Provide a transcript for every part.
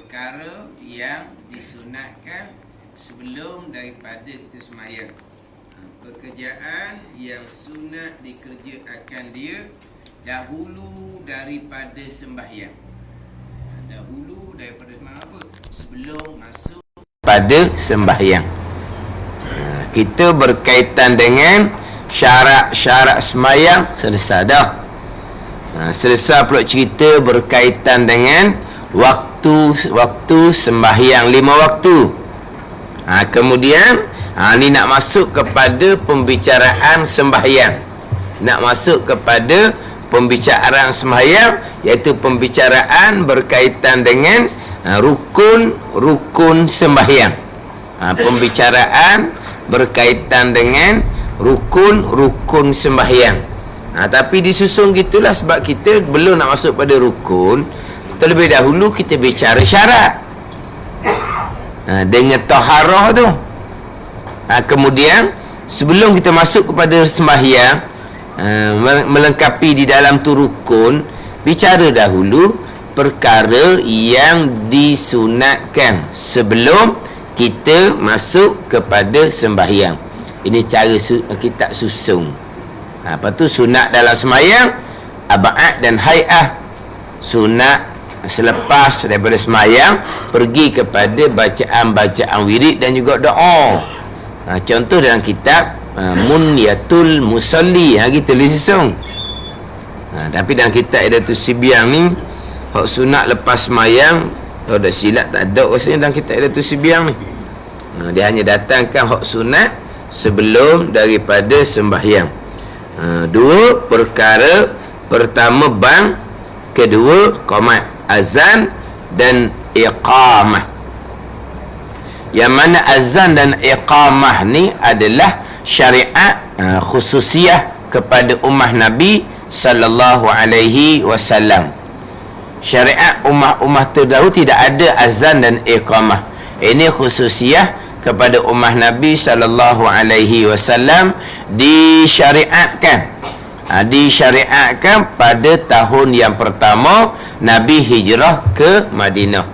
perkara yang disunatkan sebelum daripada kita sembahyang. Pekerjaan yang sunat dikerjakan dia dahulu daripada sembahyang. Dahulu daripada sembahyang apa? Sebelum masuk pada sembahyang. Kita berkaitan dengan syarat-syarat sembahyang selesai dah. Selesai pula cerita berkaitan dengan waktu sembahyang 5 waktu. Kemudian ni nak masuk kepada pembicaraan sembahyang. Nak masuk kepada pembicaraan sembahyang, iaitu pembicaraan berkaitan dengan rukun sembahyang. Pembicaraan berkaitan dengan rukun sembahyang. Tapi disusun gitulah sebab kita belum nak masuk pada rukun. Terlebih dahulu kita bicara syarat dengan taharah tu. Kemudian sebelum kita masuk kepada sembahyang, melengkapi di dalam tu rukun, bicara dahulu perkara yang disunatkan sebelum kita masuk kepada sembahyang. Ini cara kita susun. Lepas tu sunat dalam sembahyang, ab'ad dan hay'ah. Sunat selepas daripada sembahyang, pergi kepada bacaan-bacaan wirid dan juga doa. Contoh dalam kitab Munyatul Musalli, kita boleh susun. Tapi dalam kitab Idatus Sibyan ni, hak sunat lepas sembahyang, kalau dah silap tak ada rasanya dalam kitab Idatus Sibyan ni. Dia hanya datangkan hak sunat sebelum daripada sembahyang. Dua perkara, pertama bang, kedua qomat, azan dan iqamah. Yang mana azan dan iqamah ni adalah syariat khususiyah kepada ummah Nabi sallallahu alaihi wasallam. Syariat ummah terdahulu tidak ada azan dan iqamah. Ini khususiyah kepada ummah Nabi sallallahu alaihi wasallam, disyariatkan pada tahun yang pertama Nabi hijrah ke Madinah.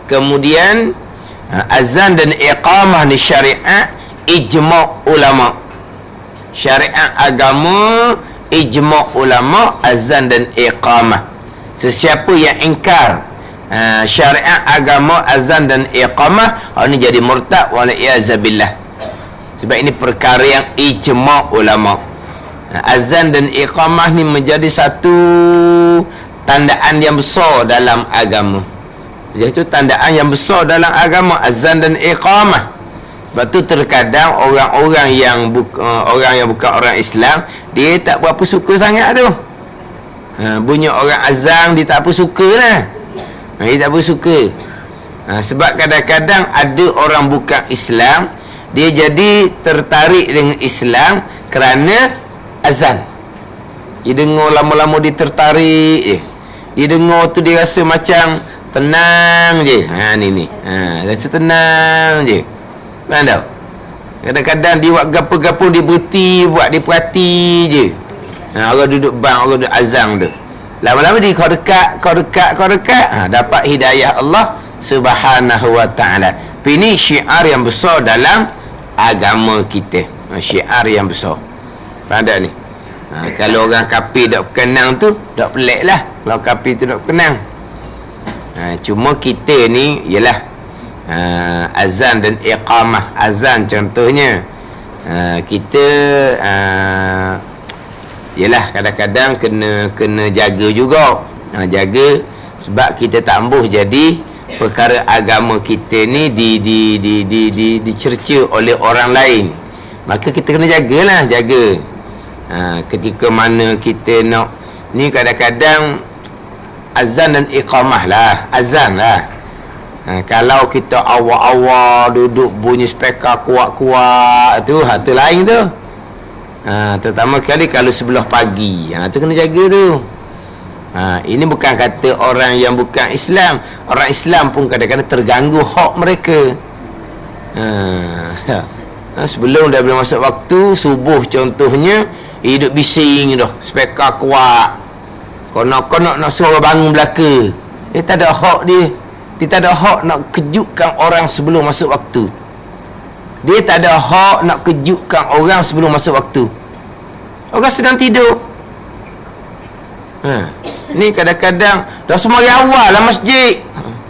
Kemudian azan dan iqamah ni syariat ijma' ulama. Syariat agama ijma' ulama, azan dan iqamah. Sesiapa yang ingkar syariat agama azan dan iqamah, ini jadi murtad wal'iyazabillah. Sebab ini perkara yang ijma' ulama. Azan dan iqamah ni menjadi satu tandaan yang besar dalam agama. Iaitu tandaan yang besar dalam agama, azan dan iqamah. Sebab tu terkadang orang yang bukan orang Islam, dia tak berapa suka sangat tu. Bunyi orang azan dia tak apa suka lah. Dia tak apa suka. Sebab kadang-kadang ada orang bukan Islam, dia jadi tertarik dengan Islam kerana azan. Dia dengar lama-lama dia tertarik je. Dia dengar tu dia rasa macam tenang je. Ni. Rasa tenang je. Faham tak? Kadang-kadang dia buat gapo-gapo dia berhenti buat, dia perhati je. Orang duduk bang, orang duduk azan tu. Lama-lama dia kau dekat. Dapat hidayah Allah Subhanahu wa ta'ala. Ini syiar yang besar dalam agama kita. Syiar yang besar. Faham tak ni? Kalau orang kafir tak berkenang tu, tak pelik lah. Kalau kafir tu tak berkenang. Cuma kita ni ialah azan dan iqamah. Azan contohnya, kita ialah kadang-kadang kena jaga juga. Jaga sebab kita tak ambuh jadi perkara agama kita ni dicerca oleh orang lain. Maka kita kena jagalah, jaga. Ketika mana kita nak ni, kadang-kadang azan dan iqamah lah. Azan lah. Kalau kita awal-awal duduk bunyi speaker kuat-kuat tu, tu lain tu. Terutama sekali kalau sebelah pagi, tu kena jaga tu. Ini bukan kata orang yang bukan Islam. Orang Islam pun kadang-kadang terganggu hak mereka. Sebelum dah boleh masuk waktu subuh contohnya, hidup bising dah, speaker kuat, konak-konak nak suruh bangun belaka. Dia tak ada hak dia. Dia tak ada hak nak kejutkan orang sebelum masuk waktu. Dia tak ada hak nak kejutkan orang sebelum masuk waktu. Orang sedang tidur. Ni kadang-kadang dah semua awal lah masjid.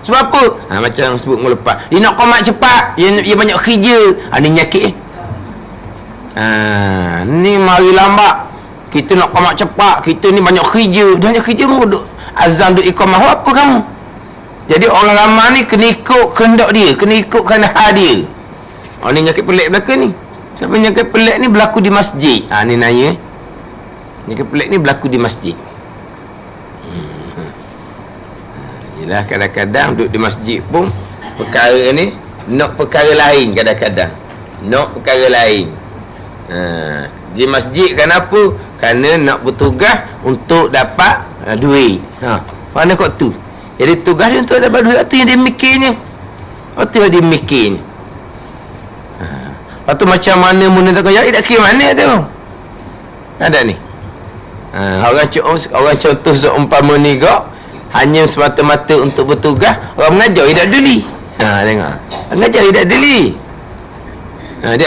Sebab apa? Macam sebut melepas. Dia nak qomat cepat. Dia banyak kerja. Ni nyakit. Ni mari lambat. Kita nak qomat cepat. Kita ni banyak kerja. Dah banyak kerja pun duduk azan duduk iqamah. Apa kamu? Jadi orang ramai ni kena ikut kehendak dia. Kena ikut kehendak dia. Ni nyakit pelik belakang ni. Siapa nyakit pelik ni berlaku di masjid. Ni nanya. Nyakit pelik ni berlaku di masjid. Yelah, kadang-kadang duduk di masjid pun perkara ni nak perkara lain. Kadang-kadang nak perkara lain. Di masjid kenapa? Kerana nak bertugas untuk dapat duit. Mana kok tu? Jadi tugas dia untuk dapat duit. Itu yang dia mikirnya. Itu yang dia mikirnya. Lepas tu macam mana muna tak kaya nak kira mana tu? Ada ni. Orang contoh seumpama ni kok hanya semata-mata untuk bertugas. Orang mengajar dia tak peduli. Tengok. Mengajar dia tak peduli. Dia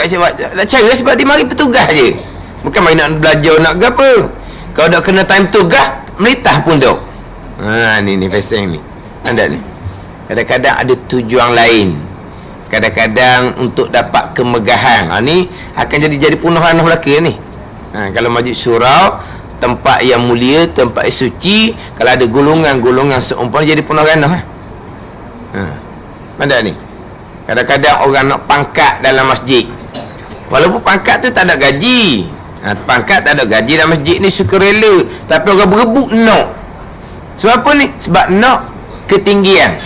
nak cara sebab dia mari bertugas je. Bukan main nak belajar nak ke apa. Kalau dah kena time tugas, melitah pun duk. Ni peseng ni. Anda ni. Kadang-kadang ada tujuan lain. Kadang-kadang untuk dapat kemegahan. Ni akan jadi punuhan belaka ni. Kalau majlis surau, tempat yang mulia, tempat yang suci, kalau ada golongan-golongan seumpama jadi penuh ranah. Ada ni. Kadang-kadang orang nak pangkat dalam masjid. Walaupun pangkat tu tak ada gaji. Pangkat tak ada gaji dalam masjid ni sukarela. Tapi orang berebut nak. Sebab apa ni? Sebab nak ketinggian.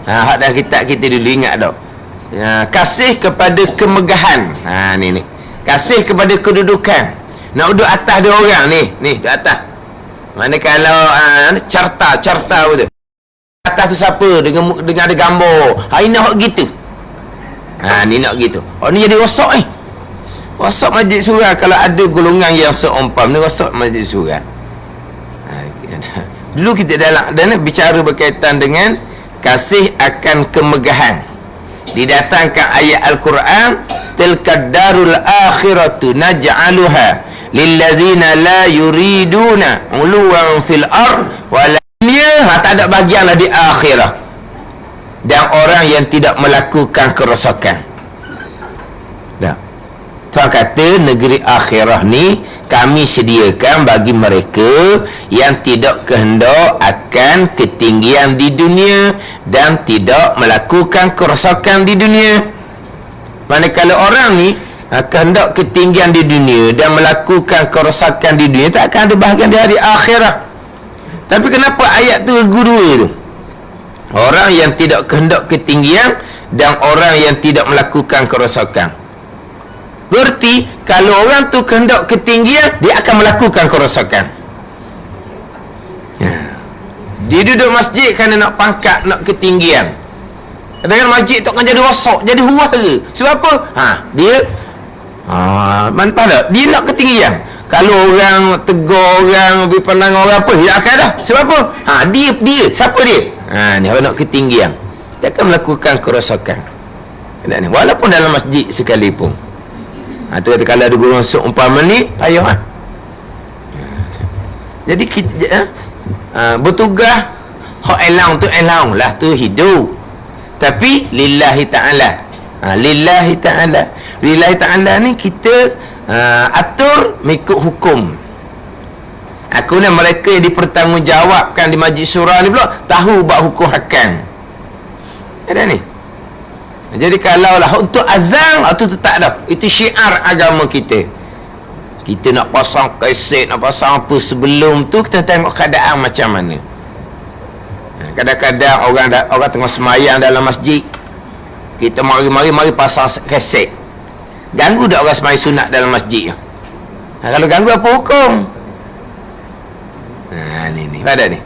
Hak dalam kitab kita dulu ingat tak? Kasih kepada kemegahan. Ni. Kasih kepada kedudukan. Nak duduk atas dia orang ni duduk atas. Mana kalau carta betul. Atas tu siapa dengan ada gambar. Ini nak gitu. Ni nak gitu. Ni jadi rosak ni. Rosak majlis surah kalau ada golongan yang seumpam ni rosak majlis surah. Dulu kita dalam bicara berkaitan dengan kasih akan kemegahan. Didatangkan ayat Al-Quran, tilkad darul akhiratu naj'aluha lilladzina la yuriduna uluwan fil ard wala dunya. Tak ada bahagian lah di akhirah. Dan orang yang tidak melakukan kerosakan. Tuhan kata negeri akhirah ni kami sediakan bagi mereka yang tidak kehendak akan ketinggian di dunia dan tidak melakukan kerosakan di dunia. Manakala orang ni kehendak ketinggian di dunia dan melakukan kerosakan di dunia, tak akan ada bahagian di hari akhirat. Tapi kenapa ayat tu guru tu? Orang yang tidak kehendak ketinggian dan orang yang tidak melakukan kerosakan. Berarti kalau orang tu kehendak ketinggian, dia akan melakukan kerosakan. Dia duduk masjid kerana nak pangkat, nak ketinggian. Kadang-kadang masjid tu akan jadi rosak, jadi huara. Sebab apa? Dia manfaat tak? Dia nak ketinggian. Kalau orang tegur orang, beri pandang orang apa, dia akan dah. Sebab apa? Dia. Siapa dia? Ni orang nak ketinggian. Dia akan melakukan kerosakan. Walaupun dalam masjid sekalipun. Tu kata kalau ada golongan seumpama ni, payah. Jadi kita bertugas, hak elang tu elang lah, tu hidup. Tapi lillahi ta'ala. Lillahi ta'ala ni kita atur mengikut hukum. Aku ni mereka yang dipertanggungjawabkan di majlis surah ni pula tahu bab hukum hakam. Ada ni. Jadi kalau lah untuk azan, itu tak ada. Itu syiar agama kita. Kita nak pasang kaset, nak pasang apa sebelum tu, kita tengok keadaan macam mana. Kadang-kadang orang tengah semayang dalam masjid, kita mari pasang kaset. Ganggu tak orang semayang sunat dalam masjid? Kalau ganggu apa hukum? Ni ada ni.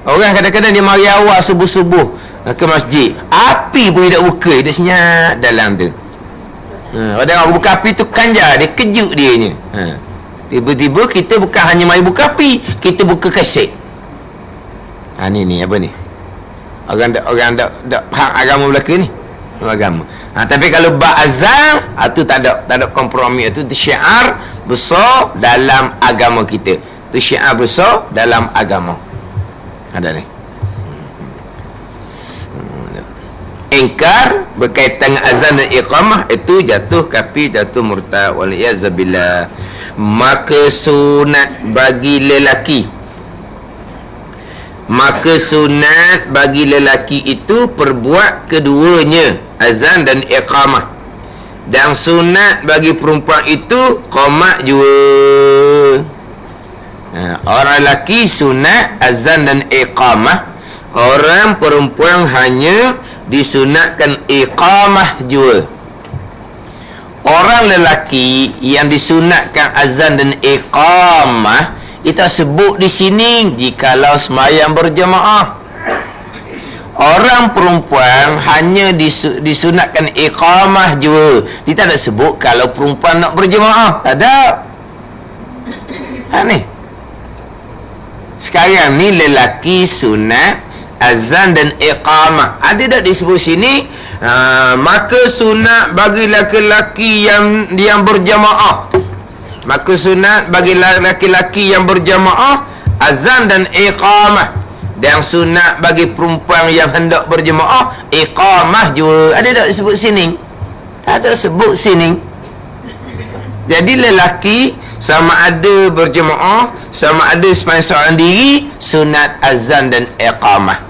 Orang kadang-kadang dia mari awal subuh-subuh ke masjid, api pun tidak buka, dia senyap dalam tu. Orang buka api tu kanjar, dia kejut dia ni. Tiba-tiba kita bukan hanya mari buka api, kita buka kaset. Ni apa ni? Orang dak faham agama belaka ni. Agama. Tapi kalau ba'azan, itu tak ada kompromi. Itu syiar besar dalam agama kita. Itu syiar besar dalam agama. Ada ni. Ingkar berkaitan dengan azan dan iqamah, itu jatuh kafir, jatuh murtad, waliyazabillah. Maka sunat bagi lelaki, itu perbuat keduanya, azan dan iqamah. Dan sunat bagi perempuan itu qamat jua. Orang lelaki sunat azan dan iqamah, orang perempuan hanya disunatkan iqamah jua. Orang lelaki yang disunatkan azan dan iqamah, kita sebut di sini jikalau sembahyang berjemaah. Orang perempuan hanya disunatkan iqamah jua. Kita tak sebut kalau perempuan nak berjemaah. Tak ada. Ni. Sekarang ni lelaki sunat azan dan iqamah. Ada tak disebut sini? Maka sunat bagi laki-laki yang berjamaah. Maka sunat bagi laki-laki yang berjamaah azan dan iqamah. Dan sunat bagi perempuan yang hendak berjamaah iqamah juga. Ada tak disebut sini? Tak ada sebut sini. Jadi lelaki sama ada berjemaah, sama ada sembahyang seorang diri, sunat azan dan iqamah.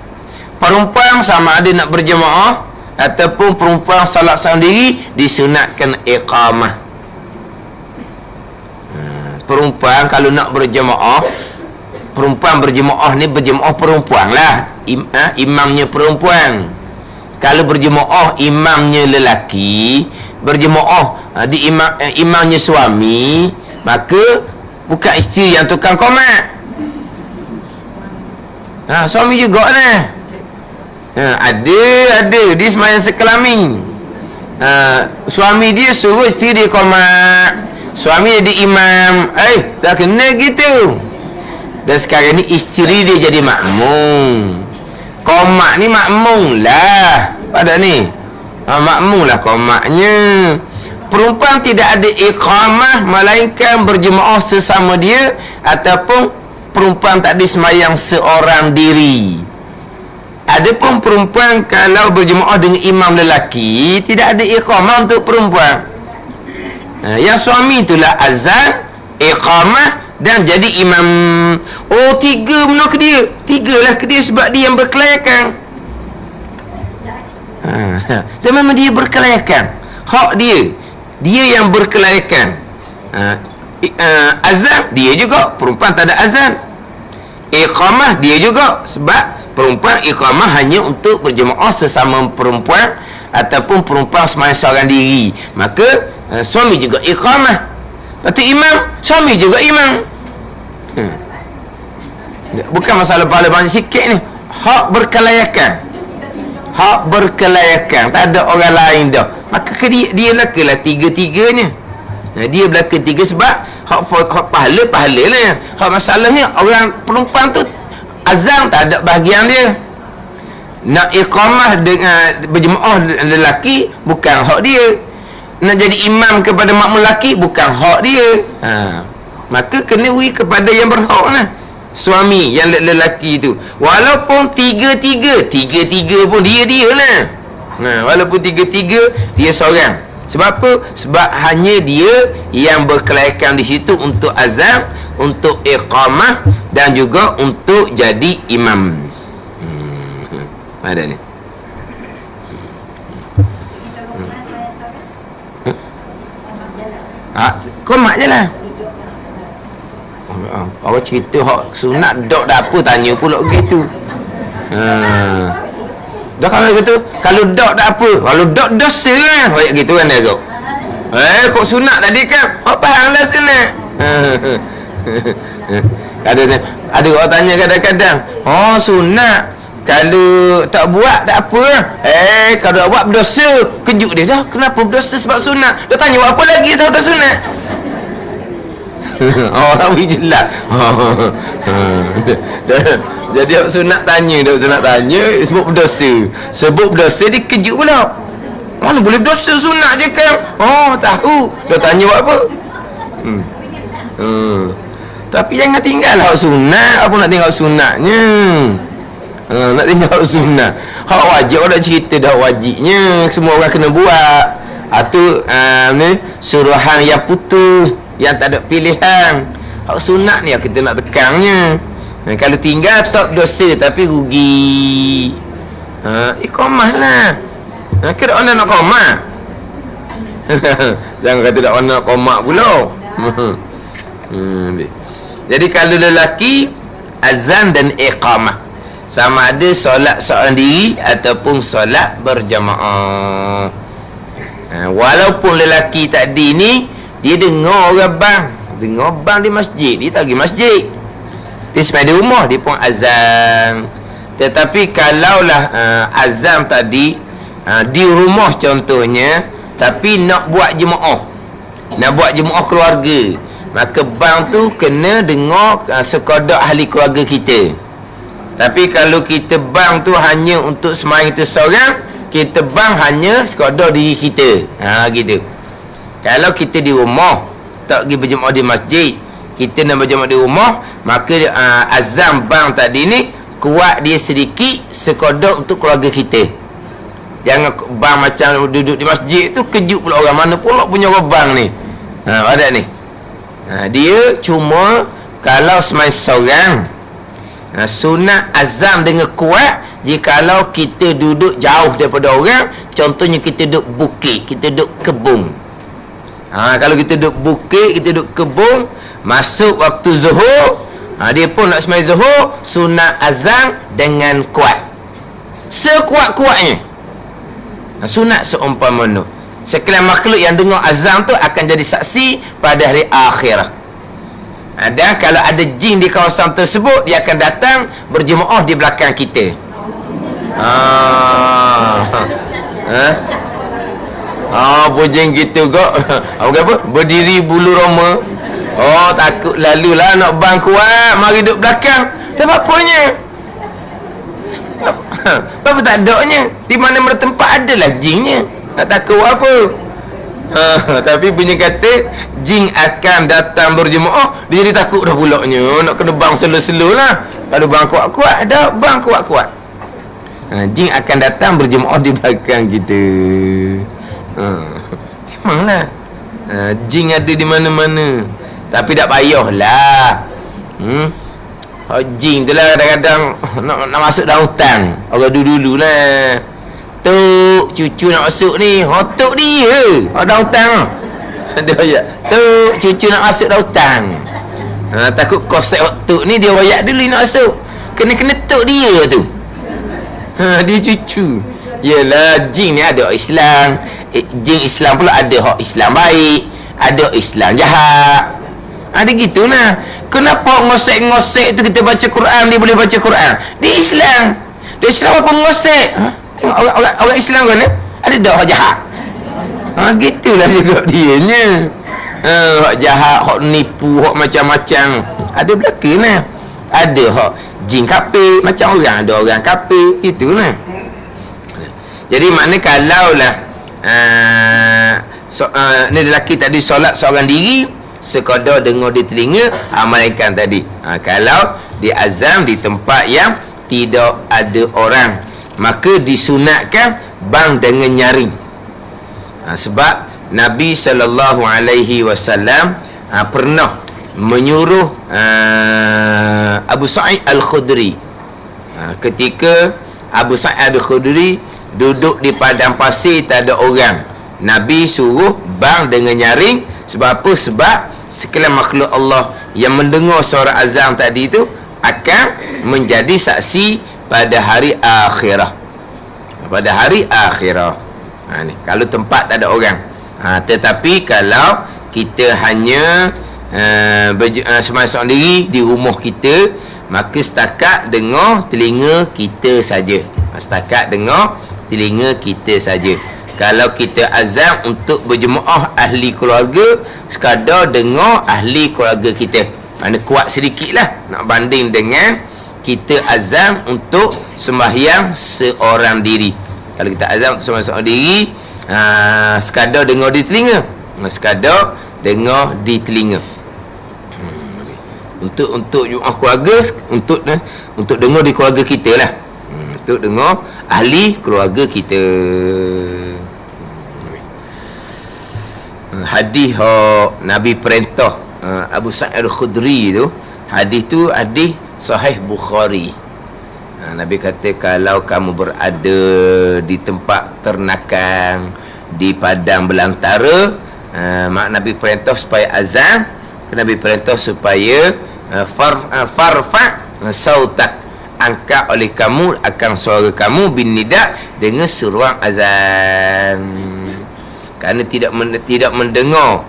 Perempuan sama ada nak berjemaah ataupun perempuan salat seorang diri, disunatkan iqamah. Perempuan kalau nak berjemaah, perempuan berjemaah ni berjemaah perempuan lah, imamnya perempuan. Kalau berjemaah imamnya lelaki, berjemaah di imamnya suami, maka bukan isteri yang tukang qomat. Suami juga lah. Ada dia sembahyang sekelamin. Suami dia suruh isteri dia qomat, suami jadi imam. Tak kena gitu. Dan sekarang ni isteri dia jadi makmum. Qomat ni makmum lah pada ni. Makmum lah qomatnya. Perempuan tidak ada iqamah melainkan berjemaah sesama dia, ataupun perempuan tak ada sembahyang seorang diri. Adapun perempuan kalau berjemaah dengan imam lelaki, tidak ada iqamah untuk perempuan. Yang suami itulah azan, iqamah dan jadi imam. Tiga benar ke dia? Tigalah ke dia sebab dia yang berkelayakan. Dan memang dia berkelayakan. Hak dia yang berkelayakan. Azan dia juga, perempuan tak ada azan. Iqamah dia juga, sebab perempuan iqamah hanya untuk berjemaah sesama perempuan, ataupun perempuan sembahyang seorang diri. Maka suami juga iqamah. Lepas tu imam, suami juga imam. Bukan masalah pahala banyak sikit ni. Hak berkelayakan. Hak berkelayakan, tak ada orang lain dah. Maka dia lakalah tiga-tiganya. Dia belaka tiga sebab hak pahala lah. Hak masalahnya orang perempuan tu azan tak ada bahagian dia. Nak iqamah dengan berjemaah lelaki bukan hak dia. Nak jadi imam kepada makmum lelaki bukan hak dia. Maka kena beri kepada yang berhak lah, suami yang lelaki tu. Walaupun tiga-tiga pun dia lah. Walaupun tiga-tiga dia seorang. Sebab apa? Sebab hanya dia yang berkelayakan di situ untuk azan, untuk iqamah dan juga untuk jadi imam. Ada ni. Qomat je lah. Awak cerita hak sunat dok dah apa tanya pula begitu. Dah kalau gitu, kalau dok dah apa? Kalau dok dosa lah. Kayak gitu kan dia kok. Kok sunat tadi kan? Apa hang lah sunat? Ada orang tanya kadang-kadang, sunat kalau tak buat tak apa. Kalau tak buat berdosa. Kejut dia dah. Kenapa berdosa sebab sunat? Dia tanya buat apa lagi tahu dah sunat? Orang jelas. Jadi hak sunat tanya, sebut berdosa. Sebut berdosa dia kejut pula. Mana boleh berdosa sunat je kan? Oh, tahu. Dia tanya buat apa? Tapi jangan tinggal hak sunat. Apa nak tinggal sunatnya? Nak tinggal sunat. Hak wajib orang cerita dah wajibnya. Semua orang kena buat. Itu ni suruhan yang putus, yang tak ada pilihan. Hak sunat ni kita nak tekannya. Kalau tinggal tak dosa tapi rugi. Iqamah lah. Kira orang nak qamah. Jangan kata tak orang nak qamah pula. Jadi kalau lelaki, azan dan iqamah, sama ada solat seorang diri ataupun solat berjamaah. Walaupun lelaki tadi ni dia dengar orang bang di masjid, dia tak pergi masjid, dia sampai di rumah dia pun azan. Tetapi kalaulah azan tadi di rumah contohnya, tapi nak buat jemaah keluarga, maka bang tu kena dengar sekadar ahli keluarga kita. Tapi kalau kita bang tu hanya untuk sembahyang kita seorang, kita bang hanya sekadar diri kita. Gitu. Kalau kita di rumah tak pergi berjemaah di masjid, kita nak berjemaah di rumah, maka azan bang tadi ni kuat dia sedikit sekadar untuk keluarga kita. Jangan bang macam duduk di masjid tu kejut pula orang, mana pula punya bang ni. Ada ni. Dia cuma kalau semai seorang, sunat azam dengan kuat jikalau kita duduk jauh daripada orang. Contohnya kita duduk bukit, kita duduk kebun. Kalau kita duduk bukit, kita duduk kebun, masuk waktu zuhur, dia pun nak semai zuhur, sunat azam dengan kuat, sekuat-kuatnya. Sunat seumpamanya sekalian makhluk yang dengar azam tu akan jadi saksi pada hari akhirat. Dan kalau ada jin di kawasan tersebut, dia akan datang berjemaah di belakang kita. Pujing gitu kok. Apa? Berdiri bulu roma. Takut lalulah nak bang kuat, mari duduk belakang. Tak apa-apanya. Apa tak adanya? Di mana tempat adalah jinnya. Tak takut apa. Tapi punya kata jin akan datang berjemaah, dia jadi takut dah pulaknya. Nak kena bang slow-slow lah. Kalau bang kuat-kuat, dah bang kuat-kuat. Jin akan datang berjemaah di belakang kita. Memanglah jin ada di mana-mana. Tapi tak payahlah. Jin tu lah kadang-kadang nak masuk dalam hutan. Orang dulu-dulu lah, Tok, cucu nak masuk ni. Tok dia dalam hutan. Dia royak, Tok, cucu nak masuk dalam hutan. Takut kosek tok ni, dia royak dulu nak masuk. Kena tok dia tu. Dia cucu. Yelah, jin ni ada hak Islam. Jin Islam pula ada hak Islam baik, ada Islam jahat. Ada gitulah. Kenapa ngosek-ngosek tu kita baca Quran, dia boleh baca Quran? Dia Islam. Dia Islam apa ngosek? Tengok orang Islam kan, ada dah hak jahat. Gitulah juga dianya. Hak jahat, hak nipu, hak macam-macam. Ada belakang lah. Ada hak jin kafir, macam orang, ada orang kafir, gitulah. Jadi makna kalaulah ni lelaki tadi solat seorang diri, sekadar dengar di telinga, amalkan tadi. Kalau di azam di tempat yang tidak ada orang, maka disunatkan bang dengan nyaring. Sebab Nabi SAW pernah menyuruh Abu Sa'id Al-Khudri. Ketika Abu Sa'id Al-Khudri duduk di padang pasir, tak ada orang, Nabi suruh bang dengan nyaring. Sebab apa? Sebab sekalian makhluk Allah yang mendengar suara azan tadi itu akan menjadi saksi pada hari akhirah. Pada hari akhirah. Ni kalau tempat tak ada orang. Tetapi kalau kita hanya semasa diri di rumah kita, maka setakat dengar telinga kita saja. Setakat dengar telinga kita saja. Kalau kita azam untuk berjemaah ahli keluarga, sekadar dengar ahli keluarga kita. Mana kuat sedikit lah nak banding dengan kita azam untuk sembahyang seorang diri. Kalau kita azam untuk sembahyang seorang diri, sekadar dengar di telinga, sekadar dengar di telinga. Untuk jemaah keluarga, untuk dengar di keluarga kita lah, untuk dengar ahli keluarga kita. Hadis Nabi perintah Abu Sa'id Al-Khudri tu, hadis tu hadis sahih Bukhari. Nabi kata, kalau kamu berada di tempat ternakan di padang belantara, mak Nabi perintah supaya azan, Nabi perintah supaya farfa sautak, angkat oleh kamu akan suara kamu bin nida, dengan seruan azan. Kerana tidak mendengar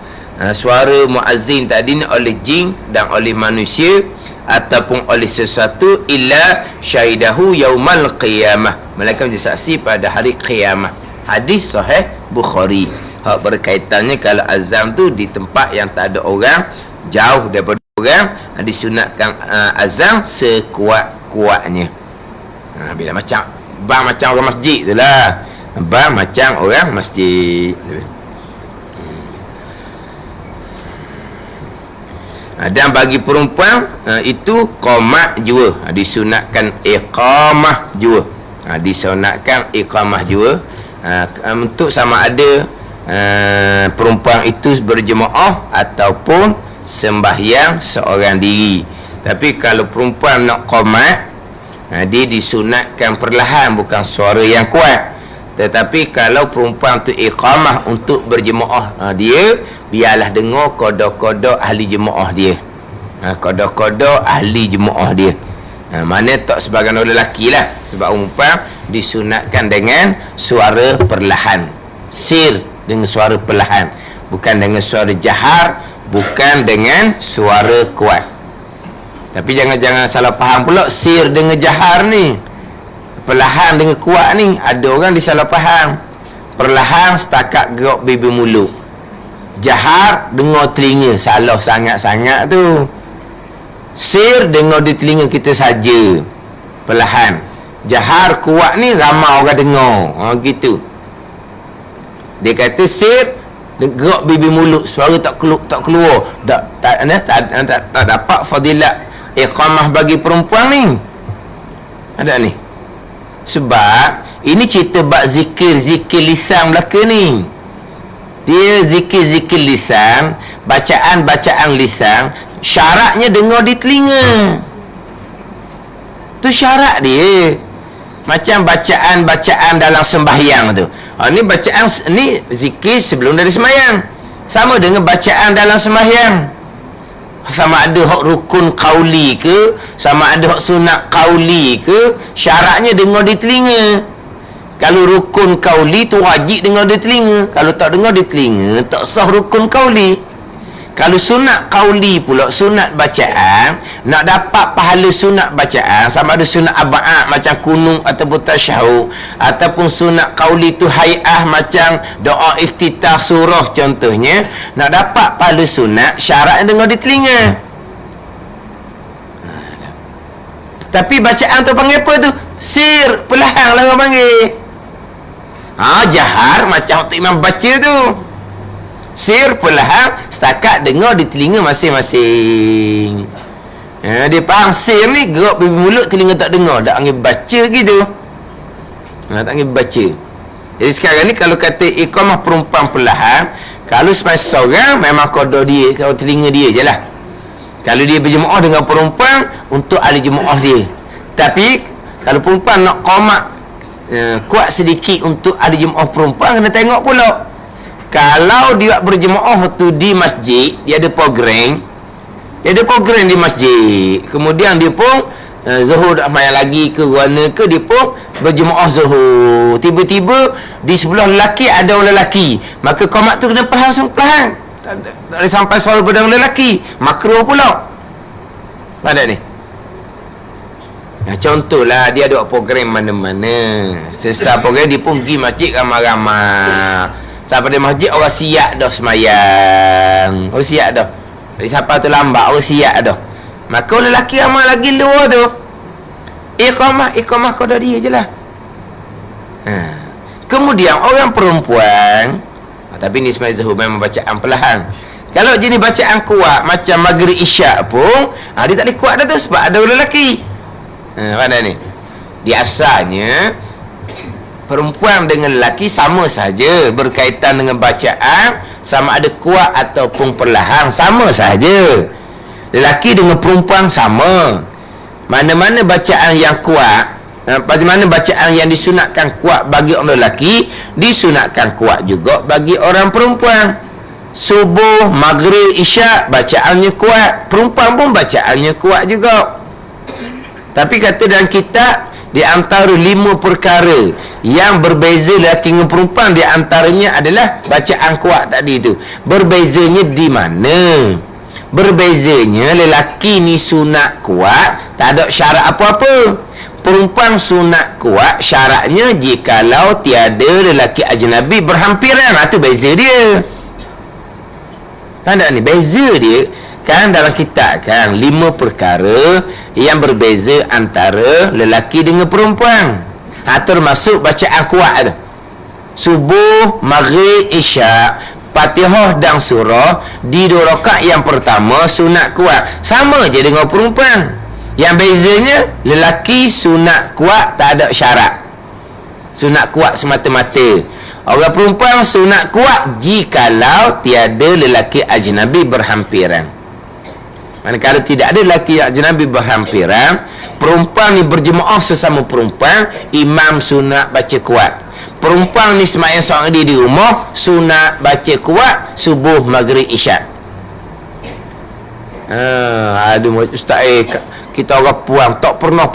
suara muazzin tadi oleh jin dan oleh manusia ataupun oleh sesuatu, illa syahidahu yaumal qiyamah, malaikat menjadi saksi pada hari qiyamah. Hadis sahih Bukhari. Hak berkaitannya kalau azan tu di tempat yang tak ada orang, jauh daripada orang, disunatkan azan sekuat-kuatnya. Bila macam orang masjid tu lah, macam orang masjid. Dan bagi perempuan itu qomat jua, disunatkan iqamah jua, disunatkan iqamah jua, untuk sama ada perempuan itu berjemaah ataupun sembahyang seorang diri. Tapi kalau perempuan nak qomat, dia disunatkan perlahan, bukan suara yang kuat. Tetapi kalau perempuan tu iqamah untuk berjemaah, dia biarlah dengar kodok-kodok ahli jemaah dia, kodok-kodok ahli jemaah dia. Mana tak sebagai orang lelaki lah, sebab perempuan disunatkan dengan suara perlahan, sir dengan suara perlahan, bukan dengan suara jahar, bukan dengan suara kuat. Tapi jangan salah faham pula, sir dengan jahar ni, perlahan dengan kuat ni, ada orang disalah faham. Perlahan setakat gerak bibir mulut, jahar dengar telinga, salah sangat-sangat tu. Sir dengar di telinga kita saja, perlahan. Jahar kuat ni ramai orang dengar, gitu. Dia kata sir gerak bibir mulut, suara tak keluar, tak dapat fadilat iqamah bagi perempuan ni. Ada ni. Sebab ini cerita bab zikir lisan belaka ni. Dia zikir lisan, bacaan lisan, syaratnya dengar di telinga. Tu syarat dia. Macam bacaan dalam sembahyang tu. Ni bacaan ni zikir sebelum dari sembahyang. Sama dengan bacaan dalam sembahyang. Sama ada hak rukun qauli ke, sama ada hak sunat qauli ke, syaratnya dengar di telinga. Kalau rukun qauli tu wajib dengar di telinga. Kalau tak dengar di telinga, tak sah rukun qauli. Kalau sunat qauli pula, sunat bacaan, nak dapat pahala sunat bacaan, sama ada sunat ab'ad macam kunung ataupun tasyahud, ataupun sunat qauli tu hay'ah macam doa iftitah surah contohnya, nak dapat pahala sunat, syarat dengar di telinga. Tapi bacaan tu panggil apa tu? Sir, perlahan lah orang panggil. Jahar macam waktu imam baca tu. Sir perlahan setakat dengar di telinga masing-masing. Dia faham sir ni gerak bibir mulut, telinga tak dengar, tak panggil baca gitu. Tak panggil baca. Jadi sekarang ni kalau kata iqamah perempuan perlahan, kalau semasa seorang memang kodok dia, kalau telinga dia je lah. Kalau dia berjemaah dengan perempuan, untuk ahli jemaah dia. Tapi kalau perempuan nak qomat kuat sedikit untuk ahli jemaah perempuan, kena tengok pula. Kalau dia berjemaah tu di masjid, dia ada program di masjid, kemudian dia pun zuhur tak main lagi ke mana ke, dia pun berjemaah zuhur, tiba-tiba di sebelah lelaki ada orang lelaki, maka qomat tu kena perlahan, tak boleh sampai suara pada orang lelaki, makruh pula. Ada ni. Contohlah dia ada program mana-mana, sesat program dia pun pergi masjid ramai-ramai. Sampai di masjid orang siap dah semayang, orang siap dah. Jadi siapa tu lambat, orang siap dah. Maka orang lelaki ramai lagi luar tu, Iqamah qada dia je lah. Kemudian orang perempuan, tapi ni Ismail Zahur memang bacaan perlahan. Kalau jenis bacaan kuat macam maghrib isyak pun, dia tak boleh kuat dah tu sebab ada orang lelaki. Mana ni? Di asalnya perempuan dengan lelaki sama saja berkaitan dengan bacaan, sama ada kuat ataupun perlahan, sama saja. Lelaki dengan perempuan sama. Mana-mana bacaan yang kuat, bagaimana bacaan yang disunatkan kuat bagi orang lelaki, disunatkan kuat juga bagi orang perempuan. Subuh, maghrib, isyak bacaannya kuat, perempuan pun bacaannya kuat juga. Tapi kata dalam kitab, di antara 5 perkara yang berbeza lelaki dengan perempuan, di antaranya adalah bacaan kuat tadi tu. Berbezanya di mana? Berbezanya lelaki ni sunat kuat, tak ada syarat apa-apa. Perempuan sunat kuat, syaratnya jikalau tiada lelaki ajnabi berhampiran. Itu beza dia. Kan tak ni? Beza dia kan dalam kitab kan 5 perkara yang berbeza antara lelaki dengan perempuan. Termasuk bacaan kuat tu. Subuh, maghrib, isyak, Fatihah dan surah di 2 rakaat yang pertama sunat kuat. Sama je dengan perempuan. Yang bezanya lelaki sunat kuat tak ada syarat. Sunat kuat semata-mata. Orang perempuan sunat kuat jikalau tiada lelaki ajnabi berhampiran. Manakala tidak ada lelaki ajnabi berhampiran, perempuan ni berjemaah sesama perempuan, imam sunat baca kuat. Perempuan ni sembahyang seorang diri di rumah, sunat baca kuat subuh, maghrib, isyak. Aduh ustaz, kita orang puan tak pernah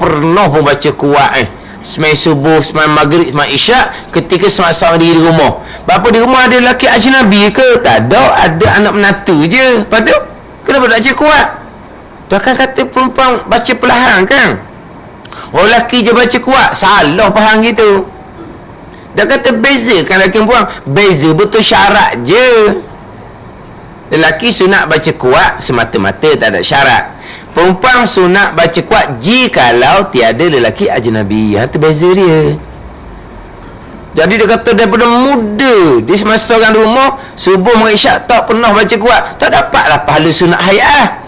pun baca kuat semai subuh, semai maghrib, semai isyak ketika semai seorang diri di rumah. Bapa di rumah ada lelaki ajnabi ke? Tak ada, ada anak menantu je. Lepas tu kenapa tak baca kuat? Dia akan kata perempuan baca perlahan kan? Oh, lelaki je baca kuat, salah faham gitu. Dia kata beza kan lelaki perempuan, beza betul syarat je. Lelaki sunat baca kuat semata-mata, tak ada syarat. Perempuan sunat baca kuat jikalau tiada lelaki ajnabi. Itu beza dia. Jadi dia kata daripada muda dia semasa orang di rumah, subuh maghrib isyak tak pernah baca kuat, tak dapatlah pahala sunat hayat.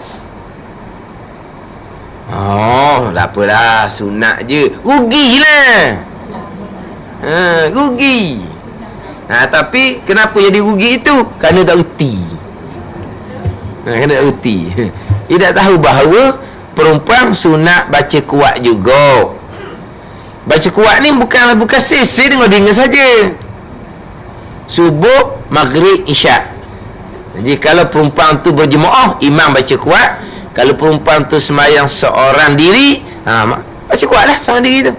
Tak apalah, sunat je. Rugilah. Rugi. Tapi kenapa jadi rugi itu? Kerana tak reti. Kerana tak reti. Dia tak tahu bahawa perempuan sunat baca kuat juga. Baca kuat ni bukan sesi dengar saja. Subuh, maghrib, isyak. Jadi kalau perempuan tu berjemaah, imam baca kuat. Kalau perempuan tu sembahyang seorang diri, baca kuat lah seorang diri tu.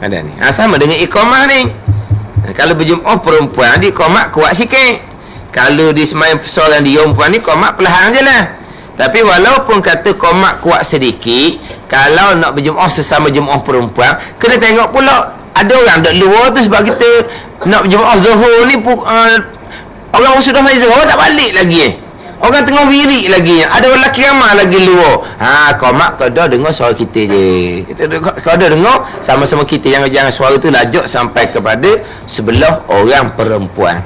Ada ni. Sama dengan iqamah ni. Kalau berjemaah perempuan, di iqamah kuat sikit. Kalau di sembahyang seorang diri perempuan ni, iqamah perlahan je lah. Tapi walaupun kata iqamah kuat sedikit, kalau nak berjemaah sesama jemaah perempuan, kena tengok pula. Ada orang duduk luar tu sebab kita nak berjemaah Zuhur ni, orang sudah main Zuhur tak balik lagi. Orang tengah wirid lagi. Ada orang lelaki ramai lagi luar. Qomat qada dengar suara kita je. Kita qada dengar sama-sama kita. Jangan suara tu lajak sampai kepada sebelah orang perempuan.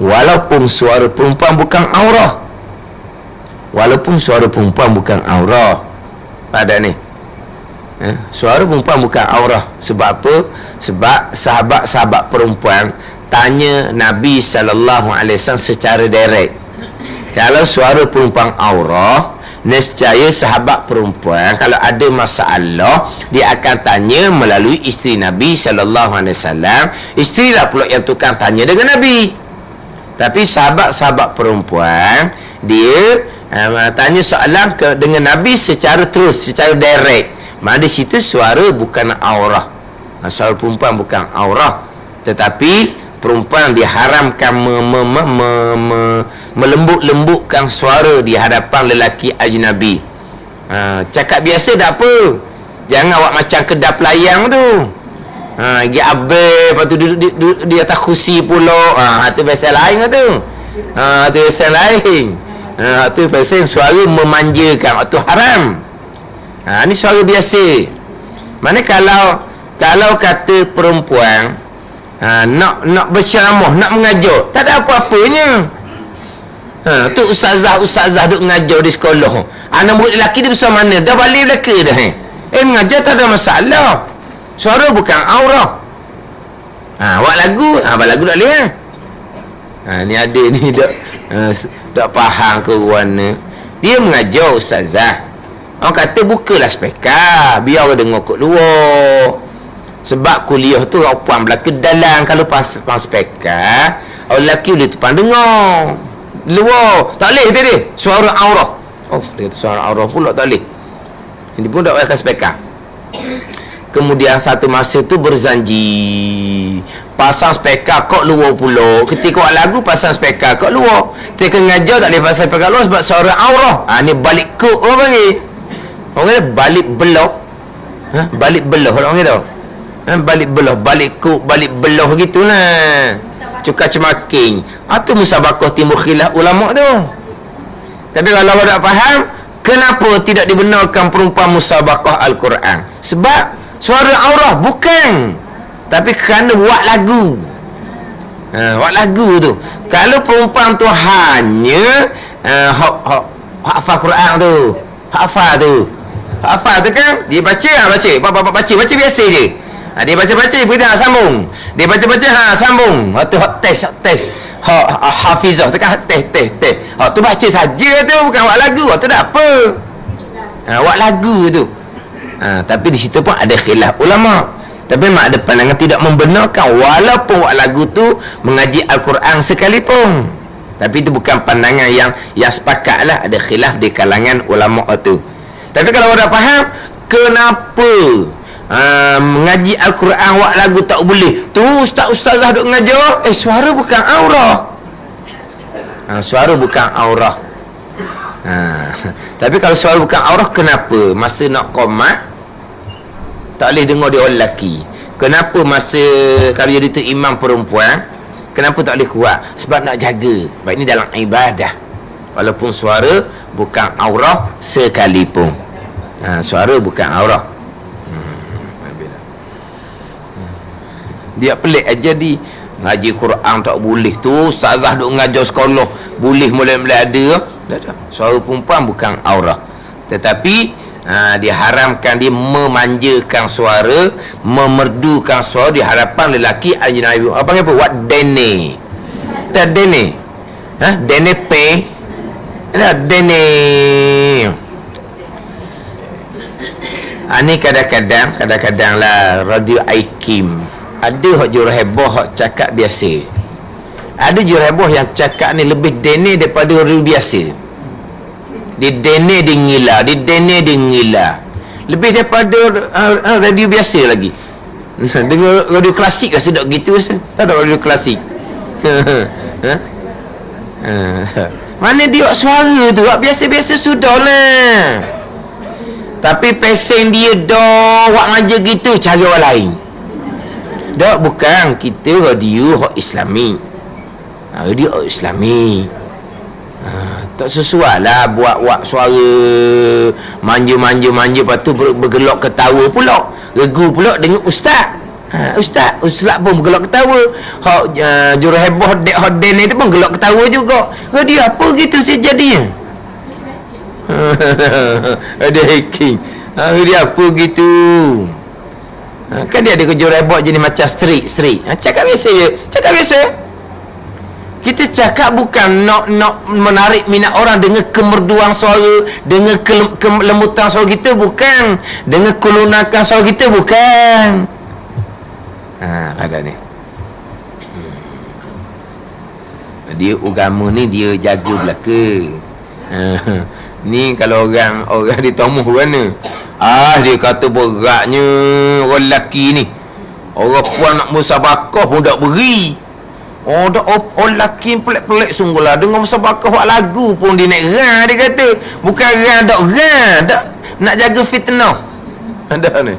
Walaupun suara perempuan bukan aurah. Walaupun suara perempuan bukan aurah. Pada ni. Suara perempuan bukan aurah. Sebab apa? Sebab sahabat-sahabat perempuan tanya Nabi SAW secara direct. Kalau suara perempuan aurah, nescaya sahabat perempuan kalau ada masalah, dia akan tanya melalui isteri Nabi SAW. Isteri lah pula yang tukang tanya dengan Nabi. Tapi sahabat-sahabat perempuan, dia tanya soalan dengan Nabi secara terus, secara direct. Mana di situ suara bukan aurah. Suara perempuan bukan aurah. Tetapi perempuan diharamkan melembut-lembutkan suara di hadapan lelaki ajnabi. Cakap biasa tak apa. Jangan awak macam kedai pelayang tu. Pergi abel, lepas tu duduk di atas kursi pula. Itu pasal lain tu. Itu pasal lain. Itu pasal suara memanjakan. Itu haram. Ni suara biasa. Mana kalau kata perempuan nak berceramah, nak mengajar, tak ada apa-apanya. Tu ustazah duk mengajar di sekolah. Anak murid lelaki dia besar mana? Dah balik belaka dah. Mengajar tak ada masalah. Suara bukan aurah. Buat lagu, buat lagu tak boleh. Ni ada ni tak faham ke warna. Dia mengajar ustazah. Orang kata bukalah speaker, biar orang dengar kat luar. Sebab kuliah tu orang puan belaka dalam. Kalau pasang speaker, orang lelaki boleh tepang dengar luar. Tak boleh tadi suara aurah. Dia kata suara aurah pula tak boleh. Ini pun tak pakai speaker. Kemudian satu masa tu berzanji pasang speaker kat luar pula. Ketika buat lagu pasang speaker kat luar. Ketika ngajar tak boleh pasang speaker luar sebab suara aurah. Ni balik kuk orang panggil. Orang kata balik belah. Balik belah orang panggil tau. Balik belah, balik kuk, balik belah gitulah. Cukar cemaking. Tu musabaqah timbul khilaf ulama tu. Tapi kalau awak tak faham, kenapa tidak dibenarkan perempuan musabaqah Al-Quran? Sebab suara aurah bukan, tapi kerana buat lagu. Buat lagu tu. Kalau perempuan tu hanya hafal Quran tu, hafal tu kan, dia baca, baca biasa je. Dia baca-baca, dia sambung. Dia baca-baca, sambung. Tu test. Hafizah tu kan test. Tu baca saja tu, bukan buat lagu. Tu dah apa? Buat lagu tu. Tapi di situ pun ada khilaf ulama. Tapi memang ada pandangan tidak membenarkan walaupun buat lagu tu mengaji Al-Quran sekalipun. Tapi itu bukan pandangan yang sepakat lah. Ada khilaf di kalangan ulama tu. Tapi kalau orang faham, kenapa mengaji Al-Quran buat lagu tak boleh? Tu ustazah duk mengajar, suara bukan aurah. Suara bukan aurah. Tapi kalau suara bukan aurah, kenapa masa nak qomat tak boleh dengar dia orang lelaki? Kenapa masa kalau jadi tu imam perempuan, kenapa tak boleh kuat? Sebab nak jaga. Sebab ini dalam ibadah, walaupun suara bukan aurah sekalipun. Suara bukan aurah. Dia pelik aja di ngaji Quran tak boleh. Tu ustazah duk ngajar sekolah boleh mula-mula ada. Suara perempuan bukan aurah. Tetapi diharamkan dia memanjakan suara, memerdukan suara di hadapan lelaki ajnabi. Apa panggil apa? Wat dene. Tak dene. Dene pe. Dene. Ni kadang-kadang lah radio Aikim. Ada hak jurah heboh, hak cakap biasa. Ada jurah heboh yang cakap ni lebih dene daripada radio biasa. Dia dene dia ngila. Lebih daripada radio biasa lagi. Dengar radio klasik rasa tak gitu rasa. Tak ada radio klasik. Mana dia buat suara tu? Buat biasa-biasa sudahlah. Tapi pesen dia dah buat ngaja gitu cara orang lain. Tak, bukan. Kita radio hak Islami. Radio hak Islami. Tak sesuai lah buat suara manja. Lepas tu bergelak ketawa pula. Regu pula dengan ustaz. Ustaz pun bergelak ketawa. Hak jurah heboh hak den itu pun gelak ketawa juga. Radio apa gitu sejadinya? Ada hacking. Radio apa gitu? Kan dia ada kejurah buat jenis macam street. Cakap biasa je. Kita cakap bukan nak menarik minat orang dengan kemerduan suara, dengan kelembutan suara kita, bukan. Dengan kelunakan suara kita, bukan. Ada ni. Dia agama ni dia jaga belaka. Ni kalau orang ditomuh mana? Dia kata beratnya orang lelaki ni. Orang puan nak musabaqah pun tak beri. Orang lelaki pelik-pelik sungguh lah. Dengar musabaqah buat lagu pun dia naik rang, dia kata. Bukan rang, tak nak jaga fitnah. Dah ni.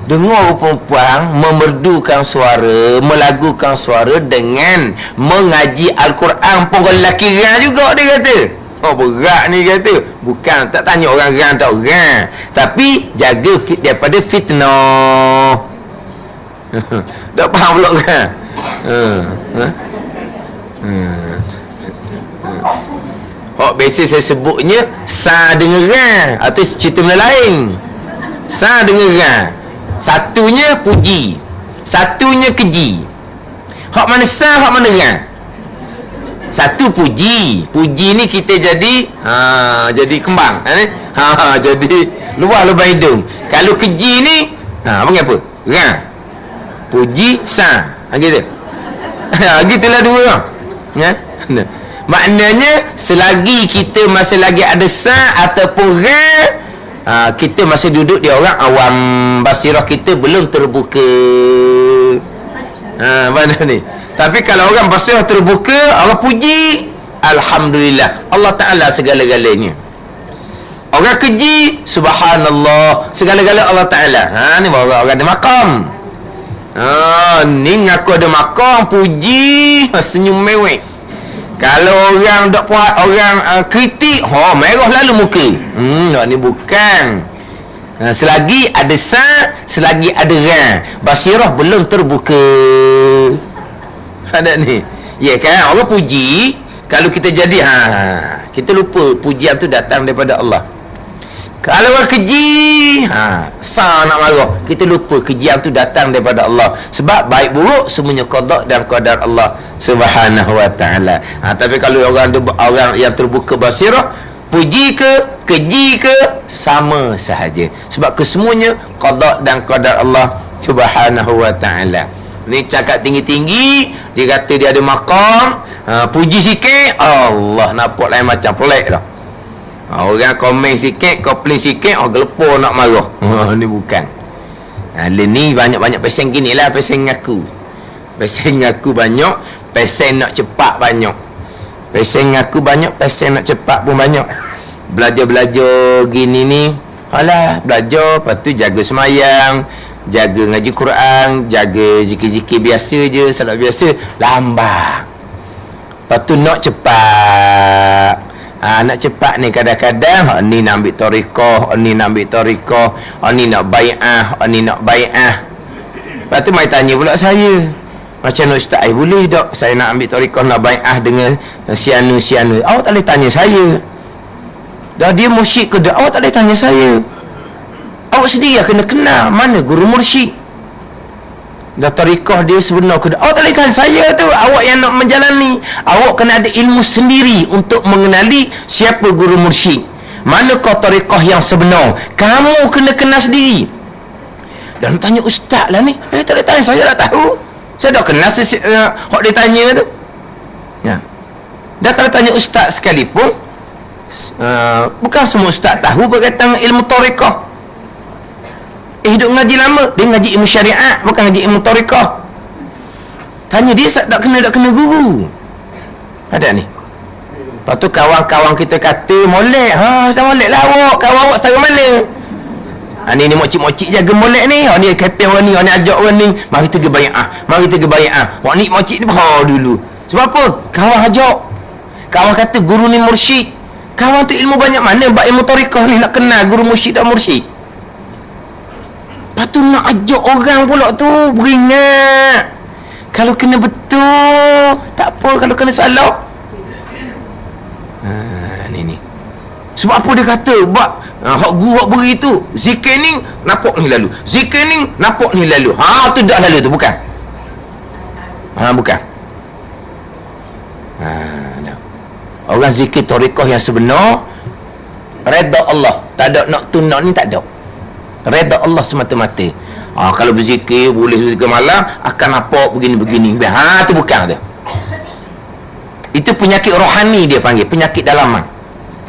Dengar perempuan memerdukan suara, melagukan suara dengan mengaji Al-Quran pun orang lelaki rang juga, dia kata. Oh berat ni kata. Bukan tak tanya orang geram tak orang, tapi jaga daripada fitnah. Tak faham pula kan? Oh biasa saya sebutnya sa dengeran atau cerita benda lain. Sa dengeran, satunya puji, satunya keji. Hak mana sa, hak mana ran? Satu puji. Puji ni kita jadi jadi kembang jadi luar lubang hidung. Kalau keji ni panggil apa? Ran. Puji sa. Gitu. Gitulah dua orang. Ya. Maknanya selagi kita masih lagi ada sa ataupun ran, kita masih duduk di orang awam, basirah kita belum terbuka. Mana ni? Tapi kalau orang basirah terbuka, Allah puji, alhamdulillah, Allah Ta'ala segala-galanya. Orang keji, subhanallah, segala-gala Allah Ta'ala. Ni baru orang ada makam. Ni ngaku ada makam, puji, senyum mewek. Kalau orang dok puas, orang kritik, merah lalu muka. Ni bukan. Selagi ada sa, selagi ada ran, basirah belum terbuka. Ada ni. Ya kan, orang puji, kalau kita jadi kita lupa pujian tu datang daripada Allah. Kalau orang keji, sa nak marah, kita lupa kejian tu datang daripada Allah. Sebab baik buruk semuanya qada dan qadar Allah Subhanahu wa taala. Tapi kalau orang yang terbuka basirah, puji ke keji ke sama sahaja. Sebab kesemuanya qada dan qadar Allah Subhanahu wa taala. Ni cakap tinggi-tinggi, dia kata dia ada makam, puji sikit, Allah nampak lain macam pelik dah. Orang komen sikit, komplain sikit, gelepor nak marah. Ni bukan. Ni banyak-banyak pesen gini lah, pesen ngaku. Pesen ngaku banyak, pesen nak cepat banyak. Pesen ngaku banyak, pesen nak cepat pun banyak. Belajar-belajar gini ni, alah, belajar, lepas tu jaga semayang, jaga ngaji Quran, jaga zikir-zikir biasa je, salat biasa, lambat. Lepas tu nak cepat. Nak cepat ni kadang-kadang ni nak ambil tariqah, ni nak ambil tariqah, ni nak bai'ah, ni nak bai'ah. Lepas tu mai tanya pula saya, macam mana ustaz, boleh tak saya nak ambil tariqah, nak bai'ah dengan sianu-sianu? Awak tak boleh tanya saya. Dah dia mursyid ke dah, awak tak boleh tanya saya. Awak sendiri kena kenal mana guru mursyid. Dah tariqah dia sebenar ke dah, awak tak boleh tanya saya tu. Awak yang nak menjalani, awak kena ada ilmu sendiri untuk mengenali siapa guru mursyid, manakah tariqah yang sebenar. Kamu kena kenal sendiri. Dan tanya ustaz lah ni, tak boleh tanya saya, dah tahu. Saya dah kenal hak dia tanya tu. Dah kalau tanya ustaz sekalipun, bukan semua ustaz tahu berkaitan ilmu tariqah. Hidup ngaji lama, dia ngaji ilmu syariat, bukan ngaji ilmu tariqah. Tanya dia, tak kena guru. Ada ni. Lepas tu kawan-kawan kita kata molek. Saya molek lah awak, kawan awak saya mana? Ni mocik-mocik jaga molek ni. Ni kata orang ni, ni ajak orang ni, mari kita bai'ah, mari kita bai'ah. Wak ni mocik ni dulu. Sebab apa? Kawan ajak. Kawan kata guru ni mursyid. Kawan tu ilmu banyak mana bab ilmu tariqah ni, nak kenal guru mursyid dan mursyid. Lepas tu nak ajak orang pula tu beringat. Kalau kena betul, tak apa. Kalau kena salah, ni. Sebab apa dia kata buat hak guru hak beri tu, zikir ni nampak ni lalu, zikir ni nampak ni lalu. Tu dah lalu tu, bukan. Bukan. Orang zikir tariqah yang sebenar, redha Allah. Tak ada nak tu nak ni, tak ada. Redha Allah semata-mata. Kalau berzikir, boleh berzikir malam, akan nampak begini-begini. Tu bukan dia. Itu penyakit rohani dia panggil, penyakit dalaman.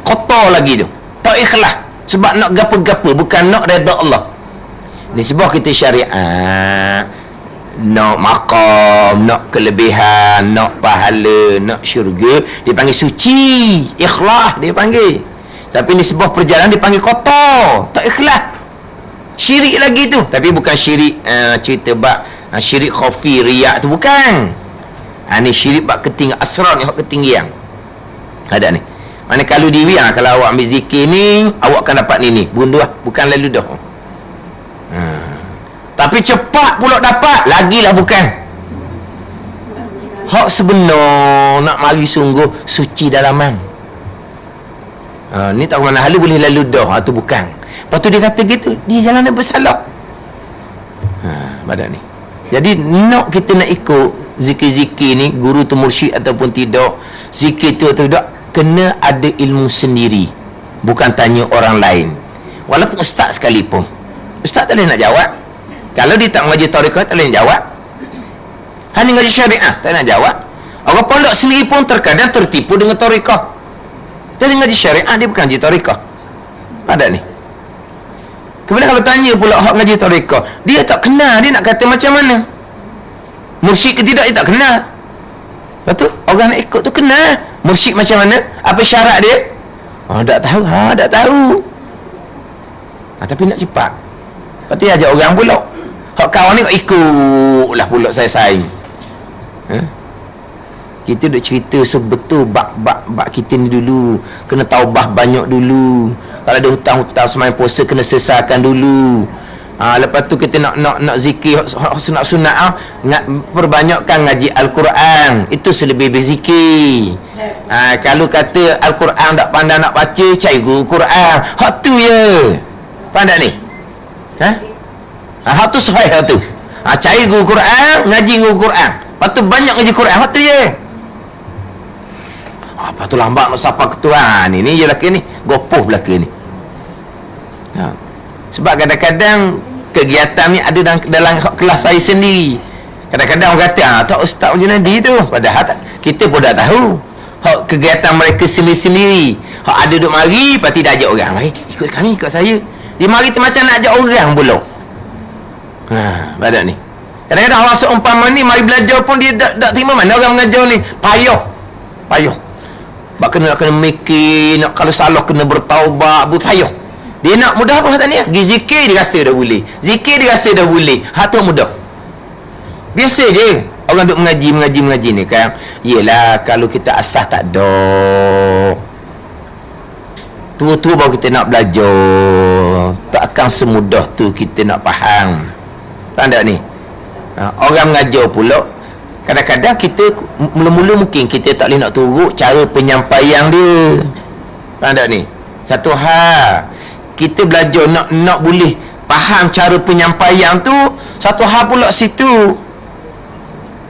Kotor lagi tu, tak ikhlas. Sebab nak gapa-gapa, bukan nak redha Allah. Ni sebab kita syariat, nak maqam, nak kelebihan, nak pahala, nak syurga, dia panggil suci, ikhlas dia panggil. Tapi ni sebab perjalanan dia panggil kotor, tak ikhlas. Syirik lagi tu. Tapi bukan syirik cerita bab syirik khafi, riak tu bukan. Ni syirik bab ketinggian, asrar ni hak ketinggian. Ada ni. Mana kalau diri, kalau awak ambil zikir ni, awak akan dapat ni. Bunduh, bukan lalu dah. Tapi cepat pula dapat, lagilah bukan. Hak sebenar nak mari sungguh suci dalaman. Ni tak mana halu boleh lalu dah, tu bukan. Lepas tu dia kata gitu, dia jalan dia bersalah. Badan ni. Jadi nak kita nak ikut zikir-zikir ni, guru tu mursyid ataupun tidak, zikir tu atau tidak, kena ada ilmu sendiri, bukan tanya orang lain. Walaupun ustaz sekalipun, ustaz tak boleh nak jawab. Kalau dia tak mengaji tarekat, tak boleh nak jawab. Hanya ngaji syariah, tak nak jawab. Orang pondok sendiri pun terkadang tertipu dengan tarekat. Dia ngaji syariah, dia bukan ngaji tarekat. Pada ni. Kemudian kalau tanya pula hak ngaji tarekat, dia tak kenal, dia nak kata macam mana. Mursyid ke tidak, dia tak kenal. Lepas tu, orang nak ikut tu kenal. Mursyid macam mana? Apa syarat dia? Tak tahu. Tak tahu. Tapi nak cepat. Lepas tu ajak orang pula. Hak kawan ni ikutlah pula saya saing. Kita duk cerita sebetul bak kita ni dulu. Kena taubah banyak dulu. Kalau ada hutang-hutang semain puasa, kena selesaikan dulu. Lepas tu kita nak zikir sunat-sunat, perbanyakkan ngaji Al-Quran. Itu selebih-lebih zikir. Kalau kata Al-Quran tak pandai nak baca, cari guru Quran. Hak tu je. Pandai ni? Hak tu sahih hak tu. Cari guru Quran, ngaji guru Quran. Lepas tu banyak ngaji Quran. Hak tu je. Lepas tu lambat nak sapa ketua. Ni je lelaki ni. Gopoh belaka ni. Sebab kadang-kadang kegiatan ni ada dalam kelas saya sendiri. Kadang-kadang orang kata, tak Ustaz Junadi tu. Padahal kita pun dah tahu. Hak kegiatan mereka sendiri-sendiri. Hak ada duduk mari, lepas tu dah ajak orang. Mari, ikut kami, ikut saya. Dia mari tu macam nak ajak orang pula. Badak ni. Kadang-kadang orang seumpama ni, mari belajar pun dia tak terima mana orang mengajar ni. Payah. Sebab kena mikir, nak kalau salah kena bertaubat, payah. Dia nak mudah apa kata ni? Zikir dia rasa dah boleh. Zikir dia rasa dah boleh. Tu mudah. Biasa je. Orang duk mengaji ni kan. Yelah, kalau kita asah tak ada. Tua-tua baru kita nak belajar. Takkan semudah tu kita nak faham. Faham tak ni? Orang mengajar pula, kadang-kadang kita mula-mula mungkin kita tak boleh nak turut cara penyampaian dia. Faham tak ni? Satu hal, kita belajar nak boleh faham cara penyampaian tu, satu hal pula situ.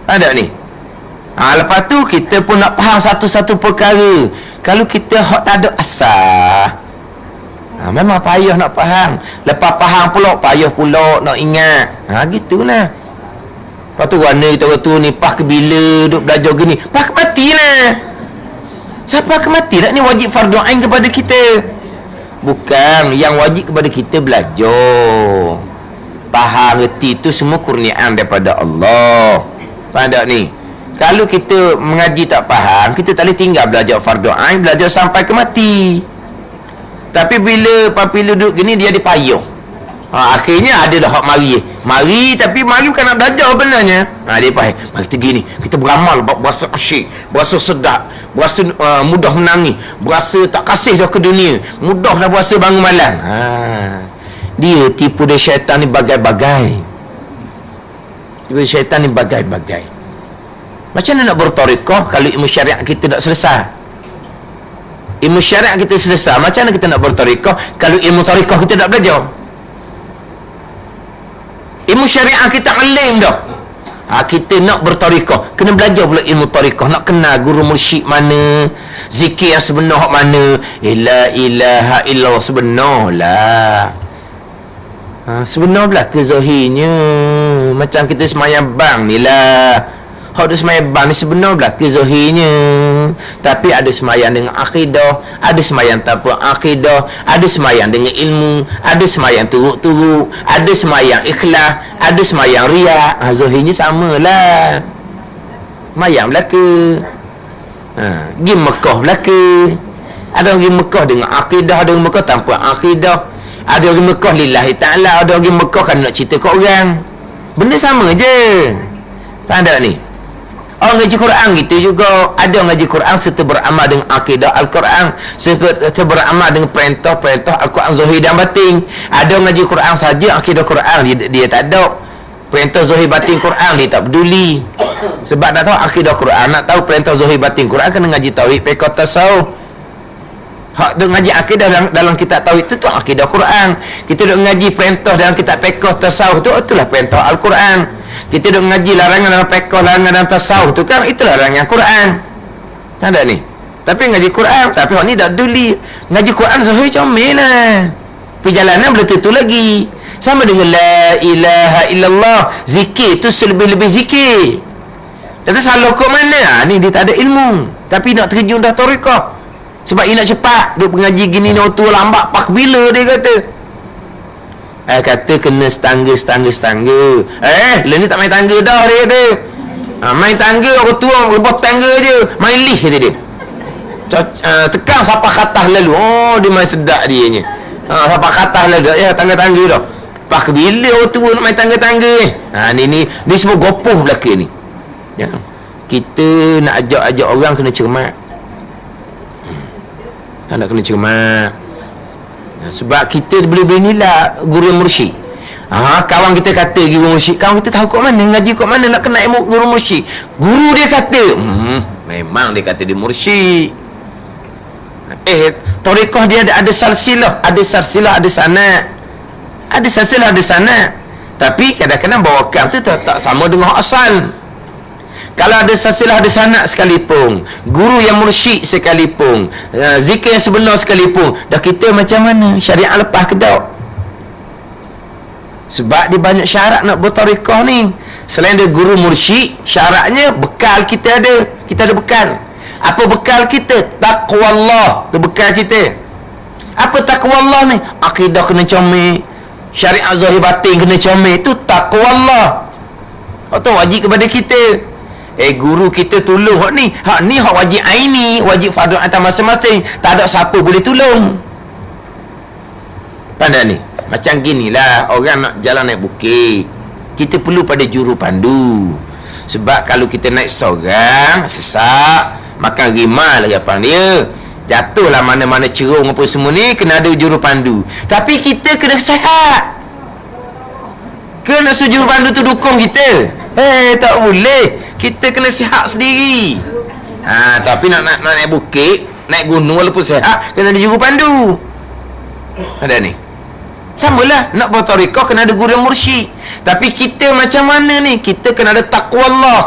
Ada ni. Lepas tu kita pun nak faham satu-satu perkara. Kalau kita hak tak ada asas, memang payah nak faham. Lepas faham pula, payah pula nak ingat. Gitulah. Lepas tu warna kita tu ni, pah ke bila duk belajar gini, pah ke mati lah. Siapa ke mati tak ni wajib fardu ain kepada kita. Bukan, yang wajib kepada kita belajar. Faham, reti tu semua kurniaan daripada Allah. Faham tak ni? Kalau kita mengaji tak faham, kita tak boleh tinggal belajar fardu ain, belajar sampai ke mati. Tapi bila apabila duduk gini, dia ada payah. Akhirnya ada dah hak mari, tapi mari bukan nak belajar sebenarnya. Dia faham, mari kita gini, kita beramal, berasa asyik, berasa sedap, berasa mudah menangis, berasa tak kasih dah ke dunia, mudah dah berasa bangun malam. Dia tipu dia syaitan ni bagai-bagai. Tipu syaitan ni bagai-bagai. Macam mana nak bertarekah kalau ilmu syariat kita tak selesai? Ilmu syariat kita selesai, macam mana kita nak bertarekah kalau ilmu tarekah kita tak belajar? Ilmu syariat kita alim dah. Kita nak bertarekah, kena belajar pula ilmu tarekah, nak kenal guru mursyid mana, zikir yang sebenar hak mana. La ilaha illallah sebenar lah. Sebenar belah ke zahirnya. Macam kita semayang bang ni lah. Hak ada semayang bang ni sebenar belah ke zahirnya. Tapi ada semayang dengan akidah, ada semayang tanpa akidah, ada semayang dengan ilmu, ada semayang turut-turut, ada semayang ikhlas, ada semayang riak. Zahirnya samalah. Semayang belaka. Pergi Mekah belaka. Ada orang pergi Mekah dengan akidah, ada orang Mekah tanpa akidah. Ada orang Mekah lillahi ta'ala, ada orang Mekah kan nak cerita kat orang. Benda sama je. Faham tak ni? Orang ngaji Quran gitu juga. Ada orang ngaji Quran serta beramal dengan akidah Al-Quran, serta beramal dengan perintah-perintah Al-Quran zahir dan batin. Ada orang ngaji Quran saja akidah Quran, dia tak ada. Perintah zahir batin Quran dia tak peduli. Sebab nak tahu akidah Quran, nak tahu perintah zahir batin Quran, kena ngaji tauhid, fiqh, tasawuf. Hak duk ngaji akidah dalam kitab tauhid tu akidah Quran. Kita duk ngaji perintah dalam kitab fiqh, tasawuf tu itulah perintah Al-Quran. Kita duk ngaji larangan dalam fiqh, larangan dalam tasawuf tu kan itulah larangan Quran. Kan tak ni? Tapi ngaji Quran, tapi hak ni tak peduli. Ngaji Quran zahir comel lah. Perjalanan boleh tentu lagi. Sama dengan la ilaha illallah, zikir tu selebih-lebih zikir. Tapi salah kok mana? Ni dia tak ada ilmu, tapi nak terjun dah tarekah. Sebab dia nak cepat. Dia mengaji gini ni waktu lambat pak bila dia kata. Kata kena setangga. Lah ni tak main tangga dah dia kata. Main tangga orang tua lepas tangga je. Main lift kata dia. Tekan sapak katah lalu. Oh dia main sedap dia ni. Sapak katah lalu. Ya tangga-tangga dah. Pak bila orang tua nak main tangga-tangga ni. Ni semua gopoh belakang ni. Ya. Kita nak ajak-ajak orang kena cermat. Tak nak kena cermat. Sebab kita boleh nilai guru yang mursyid. Kawan kita kata guru mursyid, kawan kita tahu kat mana, ngaji kat mana nak kena ilmu guru mursyid. Guru dia kata, memang dia kata dia mursyid. Tarekah dia ada silsilah, ada sanad. Ada silsilah, ada sanad. Tapi kadang-kadang bawakan tu tak sama dengan asal. Kalau ada silsilah, ada sanad sekalipun, guru yang mursyid sekalipun, zikir yang sebenar sekalipun, dah kita macam mana? Syariat lepas ke tak? Sebab dia banyak syarat nak bertarekah ni. Selain ada guru mursyid, syaratnya bekal kita ada. Kita ada bekal. Apa bekal kita? Taqwa Allah. Itu bekal kita. Apa taqwa Allah ni? Akidah kena comel, syariat zahir batin kena comel. Itu taqwa Allah. Itu wajib kepada kita. Guru kita tolong hak ni hak wajib aini, wajib fardu atas masing-masing. Tak ada siapa boleh tolong. Pandai ni. Macam ginilah orang nak jalan naik bukit. Kita perlu pada juru pandu. Sebab kalau kita naik seorang sesak, makan rimah lagi apa dia. Jatuhlah mana-mana cerung apa semua ni, kena ada juru pandu. Tapi kita kena sihat. Kena juru pandu tu dukung kita. Tak boleh. Kita kena sihat sendiri. Tapi nak naik bukit, naik gunung walaupun sihat, kena ada juru pandu. Ada ni. Samalah, nak bertarekah kena ada guru yang mursyid. Tapi kita macam mana ni? Kita kena ada taqwa Allah.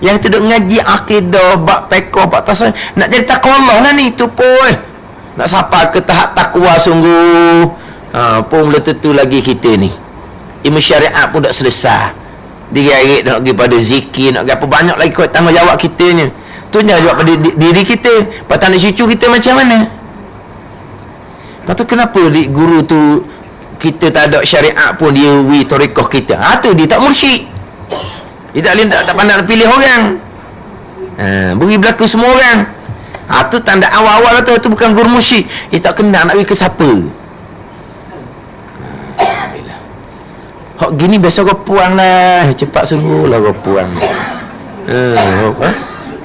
Yang tidak ngaji akidah, bab fiqh, bab tasawuf, nak jadi taqwa Allah lah ni. Tu pun nak sampai ke tahap takwa sungguh. Pun boleh tentu lagi kita ni. Ilmu syariat pun dah selesai. Dia nak pergi pada zikir, nak pergi apa banyak lagi kot tanggungjawab kita ni. Tu jawab pada diri kita. Lepas nak cucu kita macam mana? Lepas tu kenapa guru tu kita tak ada syariat pun dia tarekah kita? Tu dia tak mursyid. Dia tak pandai pilih orang. Beri berlaku semua orang. Tu tanda awal-awal tu bukan guru mursyid. Dia tak kenal nak pergi ke siapa. Hak gini biasa kau puang lah. Cepat sungguh lah kau puang.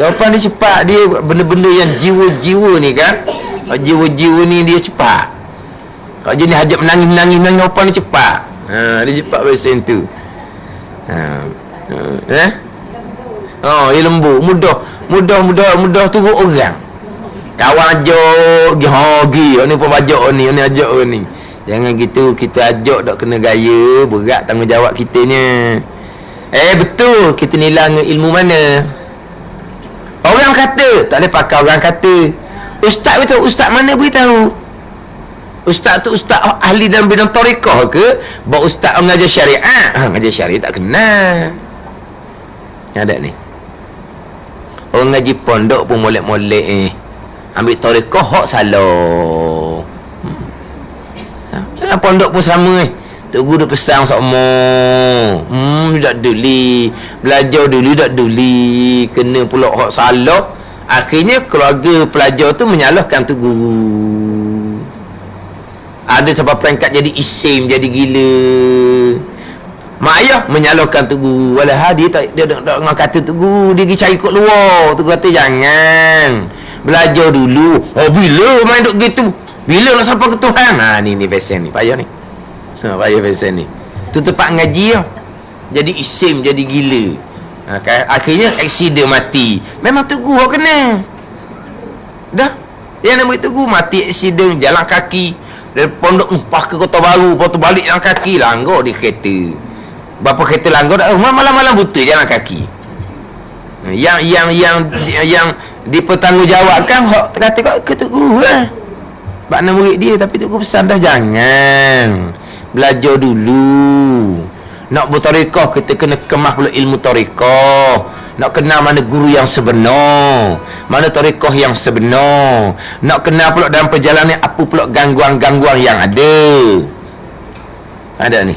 Jawapan dia cepat. Dia benda-benda yang jiwa-jiwa ni kan. Hak jiwa-jiwa ni dia cepat. Hak jenis hajat menangis jawapan dia cepat. Dia cepat macam tu. Dia lembut. Mudah turut orang. Kawan ajak pergi. Ni pun ajak ni ajak ni. Jangan gitu, kita ajak tak kena gaya, berat tanggungjawab kita ni. Betul, kita nilai ilmu mana. Orang kata, tak boleh pakai orang kata. Ustaz betul, ustaz mana beritahu? Ustaz tu ustaz ahli dalam bidang tarekah ke? Bahawa ustaz mengajar syariat. Mengajar syariat tak kena. Ada ni. Orang ngaji pondok pun molek-molek ambil tarekah hak salah. Pondok pun sama Tok Guru pesan sama. Tak duli. Belajar dulu tak duli. Kena pula hak salah. Akhirnya keluarga pelajar tu menyalahkan Tok Guru. Ada sampai peringkat jadi isim, jadi gila. Mak ayah menyalahkan tu guru. Walah dia tak dia nak kata tu guru, dia pergi cari kat luar. Tu kata jangan. Belajar dulu. Oh bila main duk gitu? Bila nak sampai ke Tuhan? Ni pesen ni, payah ni. Payah pesen ni. Tu tempat ngaji lah. Jadi isim, jadi gila. Akhirnya aksiden mati. Memang tu guru kena. Dah. Yang nama tu guru mati aksiden jalan kaki. Dari pondok Empah ke Kota Baru, lepas tu balik jalan kaki, langgar di kereta. Berapa kereta langgar dah, malam-malam buta jalan kaki. Yang dipertanggungjawabkan hak kata kat Tok Guru lah. Makna murid dia, tapi Tok Guru pesan dah jangan. Belajar dulu. Nak bertarekah kita kena kemas pula ilmu tarekah. Nak kenal mana guru yang sebenar, mana tarekah yang sebenar. Nak kenal pula dalam perjalanan apa pula gangguan-gangguan yang ada. Ada ni.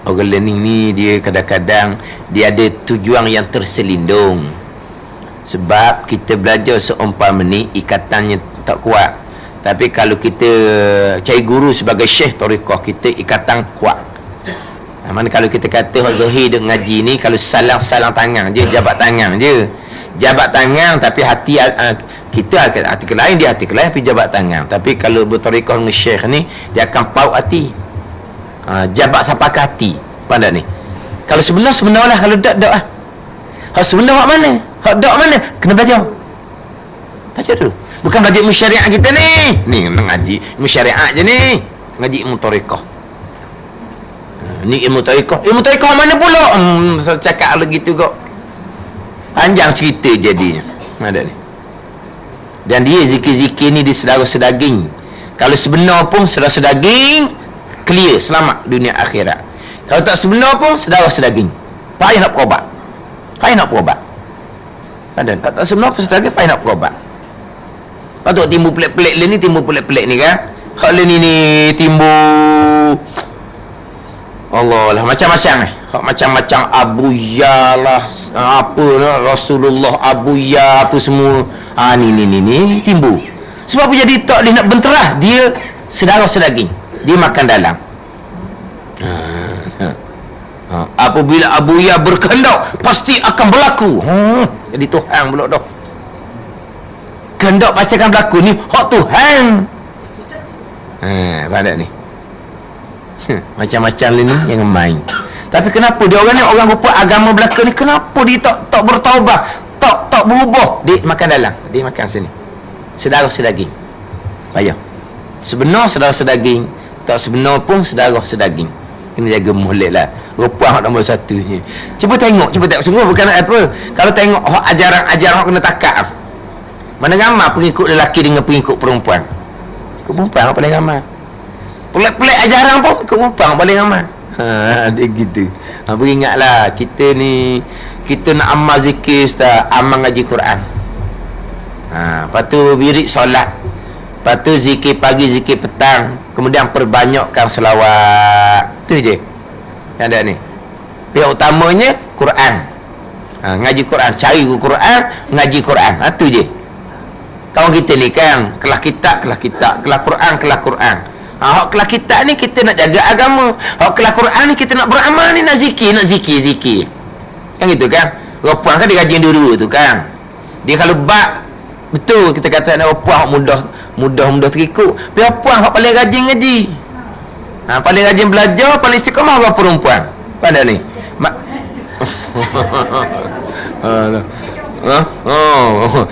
Orang learning ni dia kadang-kadang dia ada tujuan yang terselindung. Sebab kita belajar seumpama ni ikatannya tak kuat. Tapi kalau kita cari guru sebagai syekh tarekah, kita ikatan kuat. Mana kalau kita kata Hak Zahir duk ngaji ni, kalau salang tangan je, jabat tangan je. Jabat tangan tapi hati kita hati ke lain, dia hati ke lain, tapi jabat tangan. Tapi kalau bertarekah dengan syekh ni, dia akan paut hati. Jabat sampai ke hati. Pandai ni. Kalau sebenar lah, kalau tak lah. Hak sebenar hak mana? Hak tak mana? Kena belajar. Belajar dulu. Bukan belajar ilmu syariat kita ni. Ni ngaji ilmu syariat je ni. Ngaji ilmu tarekah. Ni ilmu tarekah. Ilmu tarekah mana pula? Cakap kalau gitu kok. Panjang cerita jadinya. Ada ni. Dan dia zikir-zikir ni di saudara sedaging. Kalau sebenar pun saudara sedaging, clear, selamat dunia akhirat. Kalau tak sebenar pun saudara sedaging. Payah nak berobat. Payah nak berobat. Ada. Kalau tak sebenar pun sedaging, payah nak berobat. Patut timbul pelik-pelik ni, timbul pelik-pelik ni kan. Hak ni timbul Allah lah, macam-macam ni. Hak macam-macam Abuya lah, apa lah, Rasulullah Abuya, apa semua. Ni timbul. Sebab apa jadi tak dia nak benterah? Dia sedara sedaging. Dia makan dalam. Apabila Abuya berkehendak, pasti akan berlaku. Jadi Tuhan pula dah. Kehendak pasti akan berlaku ni. Hak Tuhan. Pada ni. Macam-macam ni yang main. Tapi kenapa dia orang ni, orang rupa agama belaka ni, kenapa dia tak bertaubat, tak berubah? Dia makan dalam, dia makan sini. Sedara sedaging. Payah. Sebenar sedara sedaging, tak sebenar pun sedara sedaging. Kena jaga molek lah. Rupa hak nombor satu ni. Cuba tengok sungguh bukan apa. Kalau tengok hak ajaran hak kena takak. Mana ramai pengikut lelaki dengan pengikut perempuan. Pengikut perempuan hak paling ramai. Pelik-pelik ajaran pun ikut perempuan paling ramai. Dia gitu. Beringatlah kita ni, kita nak amal zikir ustaz, amal ngaji Quran. Lepas tu wirid solat. Lepas tu zikir pagi, zikir petang, kemudian perbanyakkan selawat. Tu je. Ada ni. Yang utamanya Quran. Ngaji Quran, cari Quran, ngaji Quran. Tu je. Kawan kita ni kan, kelas kitab, kelas Quran. Hak kelas kitab ni kita nak jaga agama. Hak kelas Quran ni kita nak beramal ni, nak zikir. Kan gitu kan? Rupuan kan dia rajin dua-dua tu kan. Dia kalau bab betul kita kata nak rupuan mudah terikut. Tapi rupuan hak paling rajin ngaji. Paling rajin belajar, paling istiqamah orang perempuan. Pada ni.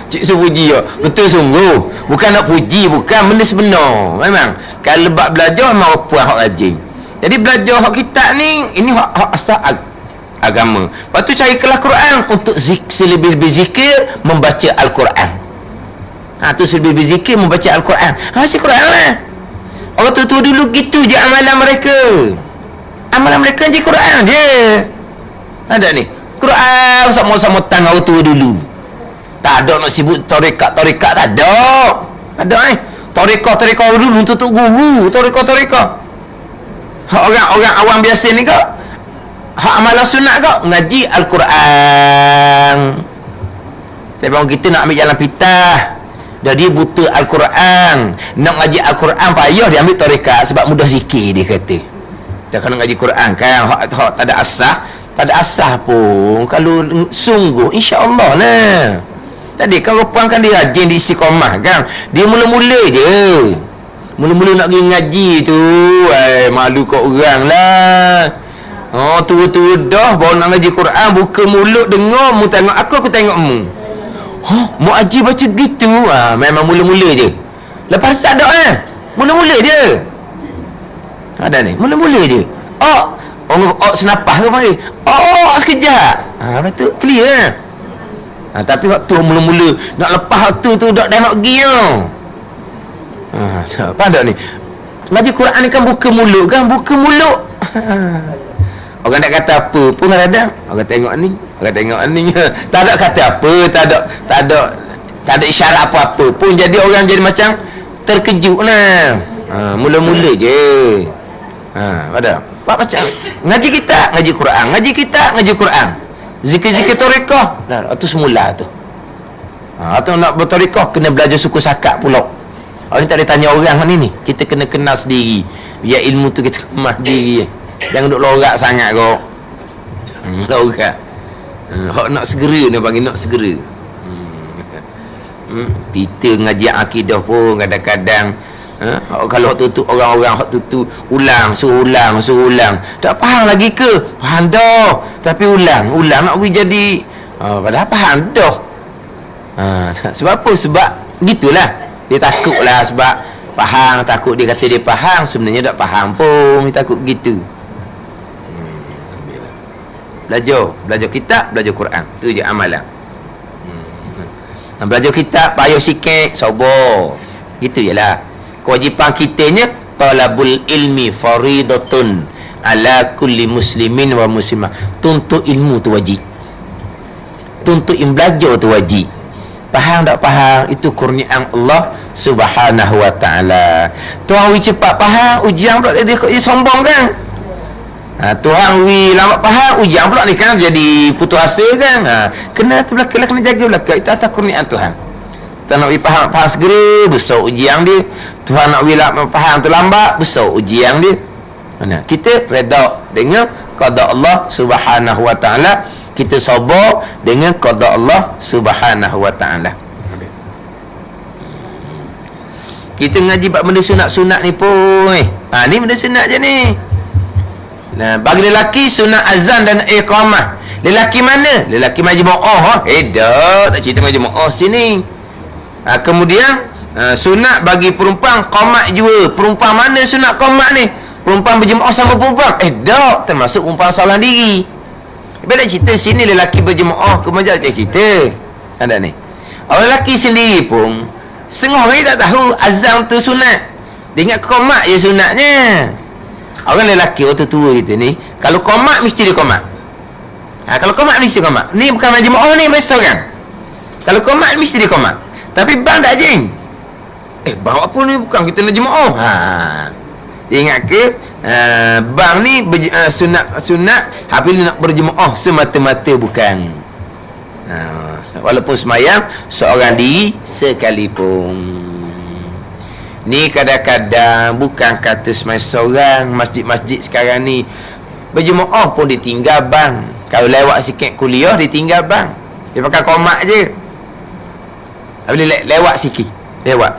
Cik puji ya. Betul sungguh. Bukan nak puji, bukan benda sebenar. Memang kalau bab belajar memang puan hak rajin. Jadi belajar hak kitab ni, ini hak asal agama. Lepas tu cari kelas Quran untuk selebih-lebih zikir membaca Al-Quran. Tu selebih-lebih zikir membaca Al-Quran. Baca Quran lah. Orang tua dulu gitu je amalan mereka. Amalan mereka je Quran je. Ada ni. Quran sama-sama tangan orang tua dulu. Tak ada nak sibuk tarekat tak ada. Ada tarekat dulu untuk guru, tarekat. Hak orang awam biasa ni kak, hak amalan sunat kak ngaji Al-Quran. Tapi orang kita nak ambil jalan pitah, Dah dia buta Al-Quran. Nak ngaji Al-Quran payah dia ambil tarekat sebab mudah zikir dia kata. Tak kena ngaji Quran kan hak tak ada asah, tak ada asah pun. Kalau sungguh insya-Allah lah. Tadi kalau puan kan dia rajin di istiqamah kan. Dia mula-mula je. Mula-mula nak pergi ngaji tu, malu kat orang lah. Oh, tua-tua dah baru nak ngaji Quran, buka mulut dengar, mu tengok aku tengok mu. Mu haji baca gitu. Memang mula-mula je. Lepas tak ada mula-mula je. Ada ni, mula-mula je. Senapah tu panggil. Sekejap. Betul, clear. Tapi waktu mula-mula nak lepas waktu tu dah nak pergi tau. Apa ada ni? Ngaji Quran ni kan buka mulut kan, buka mulut. Orang nak kata apa pun kadang orang tengok ni, orang tengok ni. Tak ada kata apa, tak ada isyarat apa-apa pun jadi orang jadi macam terkejut lah. Mula-mula je. Ada. Pak macam ngaji kita, ngaji Quran, ngaji kita, ngaji Quran. Zikir-zikir tarekah. Nah, itu semula tu. Atau nak bertarekah kena belajar suku sakat pula. Ni tak ada tanya orang ni. Kita kena kenal sendiri. Biar ilmu tu kita kemah diri. Jangan duk lorak sangat kau. Lorak. Hak nak segera ni bagi nak segera. Kita ngaji akidah pun kadang-kadang kalau tu orang-orang hak tu suruh ulang tak faham lagi ke? Faham dah tapi ulang nak pergi jadi padahal faham dah. Sebab apa? Sebab gitulah dia takutlah sebab faham, takut dia kata dia faham sebenarnya tak faham pun, dia takut gitu. Belajar kitab, belajar Quran, tu je amalan. Belajar kitab payah sikit, sabar, gitu je lah. Kewajipan kitanya talabul ilmi faridatun ala kulli muslimin wa muslimah. Tuntut ilmu tu wajib, tuntut belajar tu wajib. Faham tak faham itu kurniaan Allah Subhanahu wa taala. Tuhan wi cepat faham ujian pula dia sombong kan. Tuhan wi lambat faham ujian pula ni kan jadi putus asa kan. Kena tu belakang kena jaga belakang, itu atas kurniaan Tuhan. Tuhan nak wi faham segera, besar ujian dia. Tuhan nak wi faham tu lambat, besar ujian dia. Kita redha dengan qada Allah Subhanahu wa taala, kita sabar dengan qada Allah Subhanahu wa taala. Kita ngaji bab benda sunat-sunat ni pun ni benda sunat je ni. Bagi lelaki sunat azan dan iqamah. Lelaki mana? Lelaki majmu'ah. Tak cerita majmu'ah sini. Kemudian sunat bagi perempuan qamat juga. Perempuan mana sunat qamat ni? Perempuan berjemaah sama perempuan? Tak, termasuk perempuan seorang diri. Bila cerita sini lelaki berjemaah ke majlis cerita. Ada ni. Orang lelaki sendiri pun setengah orang tak tahu azan tu sunat. Dia ingat qamat je sunatnya. Orang lelaki waktu tua kita ni kalau qamat mesti dia qamat. Kalau qamat mesti qamat. Ni bukan majmu'ah ni biasa kan. Kalau qamat mesti dia qamat. Tapi bang tak jing. Bang apa ni bukan kita nak jemaah. Dia ingat ke bang ni sunat habis nak berjemaah semata-mata bukan. Walaupun semayang seorang diri sekalipun. Ni kadang-kadang bukan kata semayang seorang. Masjid-masjid sekarang ni berjemaah pun ditinggal bang. Kalau lewat sikit kuliah ditinggal bang. Dia pakai komak je. Habis lewat sikit. Lewat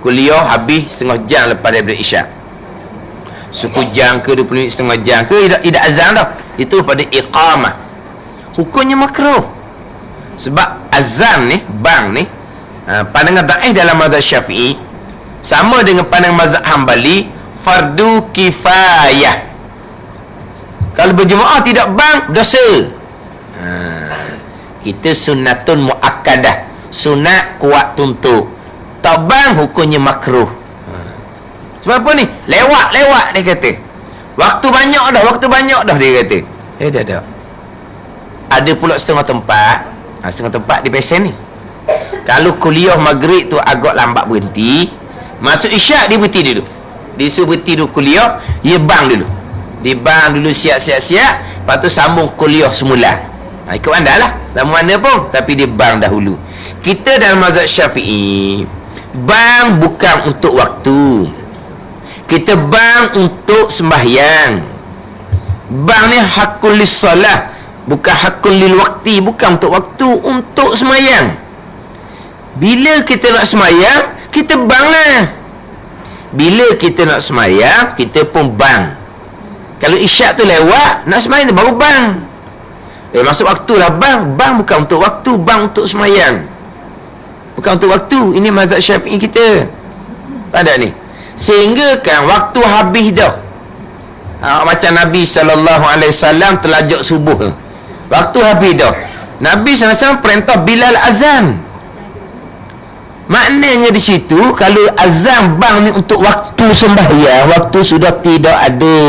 kuliah habis setengah jam lepas daripada isyak. Suku jam ke 20 minit setengah jam ke tidak azan dah. Itu pada iqamah. Hukumnya makruh. Sebab azan ni, bang ni, pandangan dhaif dalam mazhab Syafi'i sama dengan pandangan mazhab Hambali, fardu kifayah. Kalau berjemaah tidak bang, dosa. Kita sunnatun muakkadah, sunat kuat tuntut. Tak bang, hukumnya makruh. Sebab apa ni? Lewat dia kata. Waktu banyak dah dia kata. Dah. Ada pula setengah tempat di pesen ni. Kalau kuliah maghrib tu agak lambat berhenti, masuk isyak dia berhenti dulu. Dia suruh berhenti dulu kuliah, dia bang dulu. Dia bang dulu siap-siap, lepas tu sambung kuliah semula. Ikut anda lah. Dalam mana pun, tapi dia bang dahulu. Kita dalam mazhab Syafi'i, bang bukan untuk waktu. Kita bang untuk sembahyang. Bang ni hakul lis solah, bukan hakul lil wakti, bukan untuk waktu, untuk sembahyang. Bila kita nak sembahyang, kita bang lah. Bila kita nak sembahyang, kita pun bang. Kalau isyak tu lewat, nak sembahyang tu baru bang. Masuk waktu lah bang. Bang bukan untuk waktu, bang untuk sembahyang. Bukan untuk waktu. Ini mazhab Syafi'i kita. Ada ni. Sehingga kan waktu habis dah. Macam Nabi SAW terlajak subuh. Waktu habis dah. Nabi SAW perintah Bilal azan. Maknanya di situ, kalau azan bang ni untuk waktu sembahyang, waktu sudah tidak ada.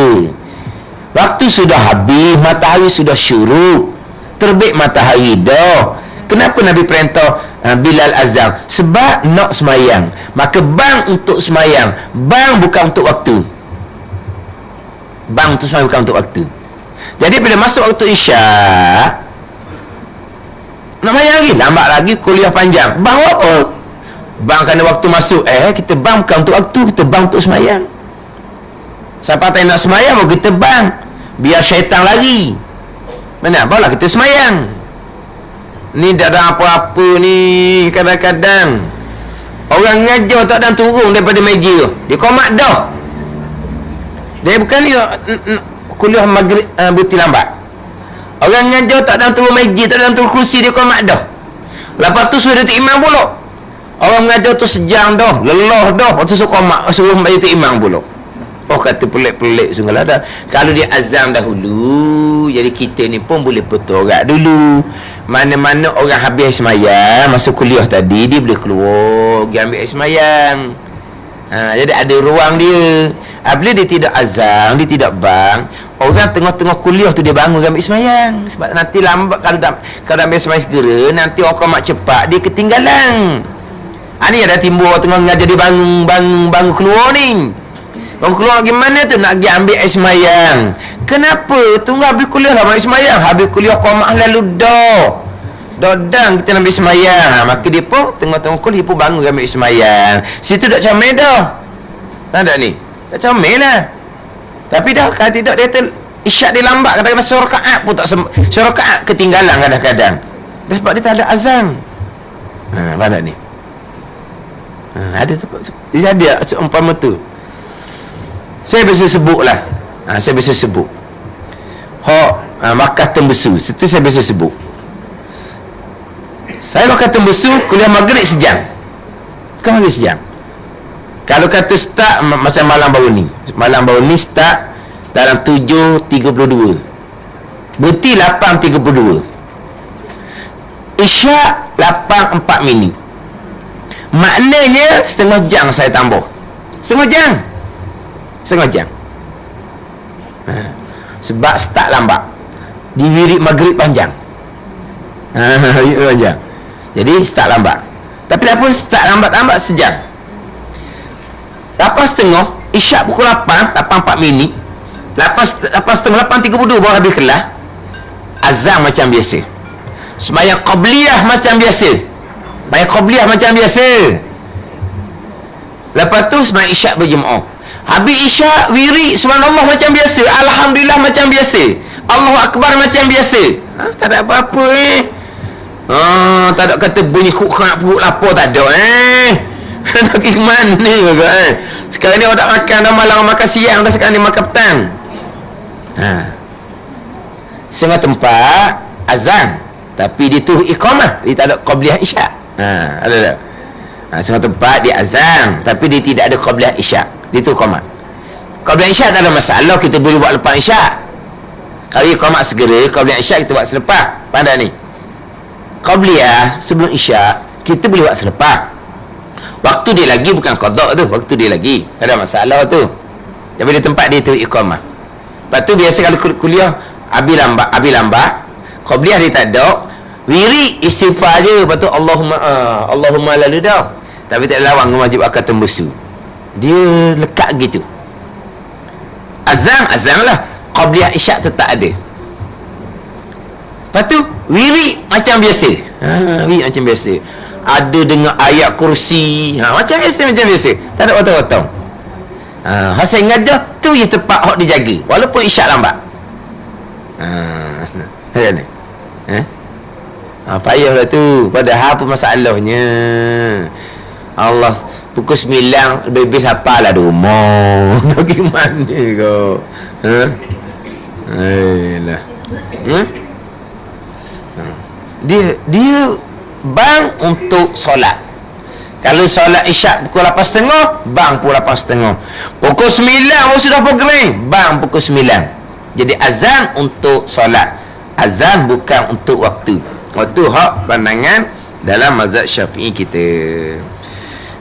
Waktu sudah habis, matahari sudah syuruk, terbit matahari dah. Kenapa Nabi perintah Bilal azan? Sebab nak sembahyang. Maka bang untuk sembahyang. Bang bukan untuk waktu. Bang untuk sembahyang bukan untuk waktu. Jadi bila masuk waktu isyak, nak sembahyang lagi, lambat lagi, kuliah panjang. Bang apa? Bang kerana waktu masuk. Kita bang bukan untuk waktu, kita bang untuk sembahyang. Siapa tak nak sembahyang, baru kita bang. Biar syaitan lari. Mana? Barulah kita sembahyang. Ni tak ada apa-apa ni. Kadang-kadang orang ngajar tak ada turun daripada meja. Dia komat dah. Dia bukan ni kuliah maghrib berhenti lambat. Orang ngajar tak ada turun meja, tak ada turun kursi, dia komat dah. Lepas tu suruh dia tu imam pula. Orang mengajar tu sejam dah, lelah dah, lepas tu suruh bayi tu imam pula. Oh, kata pelik-pelik sungguh lah dah. Kalau dia azam dahulu, jadi kita ni pun boleh bertorak dulu. Mana-mana orang habis semayang, masuk kuliah tadi, dia boleh keluar pergi ambil semayang. Jadi ada ruang dia. Bila dia tidak azam, dia tidak bang, orang tengah-tengah kuliah tu dia bangun ambil semayang. Sebab nanti lambat, kalau ambil semayang segera, nanti orang komat cepat, dia ketinggalan. Ni ada timbul orang tengah mengajar dia bangun keluar ni. Bangun keluar gimana tu? Nak pergi ambil air semayang. Kenapa? Tunggu habis kuliah lah ambil semayang. Habis kuliah komak lalu dah. Dodang kita nak ambil semayang. Maka dia pun tengah-tengah kuliah, dia pun bangun ambil semayang. Situ dah comel dah. Tak ni? Dah comel lah. Tapi dah kalau tidak dia isyak dia lambat. Kadang-kadang surakaat pun tak surakaat ketinggalan kadang-kadang. Dah sebab dia tak ada azan. Mana ni? Ada tempat tu. Dia ada seumpama tu. Saya biasa sebut lah. Saya biasa sebut. Makkah Tembusu. Itu saya biasa sebut. Saya makan Tembusu, kuliah maghrib sejam. Bukan maghrib sejam. Kalau kata start macam malam baru ni. Malam baru ni start dalam 7.32. Berhenti 8.32. Isyak 8.4 minit. Maknanya setengah jam saya tambah. Setengah jam. Sebab start lambat. Diwirid maghrib panjang. Panjang. Jadi start lambat. Tapi apa start lambat sejam. Lepas setengah, isyak pukul 8.4 minit. Lepas setengah 8.32 baru habis kelas. Azan macam biasa. Sembahyang qabliyah macam biasa. Lepas tu sembahyang isyak berjemaah. Habis isyak wirid subhanallah macam biasa, alhamdulillah macam biasa, Allahu akbar macam biasa. Tak ada apa-apa tak ada kata bunyi kuk-kak perut lapar, tak ada nak pergi mana sekarang ni orang tak makan dah, malam makan siang dah, sekarang ni makan petang. Setengah tempat azan, tapi dia tu iqamah, dia tak ada qabliyah isyak. Ada. Setengah tempat dia azan, tapi dia tidak ada qabliyah isyak, dia tu iqamah. Qabliyah isyak tak ada masalah, kita boleh buat lepas isyak. Kalau iqamah segera, qabliyah isyak kita buat selepas. Pandai ni, qabliyah sebelum isyak kita boleh buat selepas. Waktu dia lagi bukan qada tu, waktu dia lagi, tak ada masalah tu. Tapi di tempat dia tu iqamah. Lepas tu biasa kalau kuliah habis lambat, qabliyah dia tak ada, wirid istighfar je. Lepas tu Allahumma lalu dah. Tapi tak lawan wajib akal tembusu. Dia lekat gitu. Azan lah, qabliyah isyak tetap ada. Lepas tu wirid macam biasa. Wirid macam biasa. ada dengan ayat kursi. Macam biasa. Tak ada potong-potong. Hasil ngajar tu je tempat hak dijaga walaupun isyak lambat. Macam ni. Payahlah tu. Padahal apa masalahnya? Allah pukul 9 lebih siapa lah di rumah. Bagaimana kau? Ayolah. Dia bang untuk solat. Kalau solat isyak pukul 8.30, bang pukul 8.30. Pukul 9 sudah program, bang pukul 9. Jadi azan untuk solat. Azan bukan untuk waktu. Waktu hak pandangan dalam mazhab Syafi'i kita.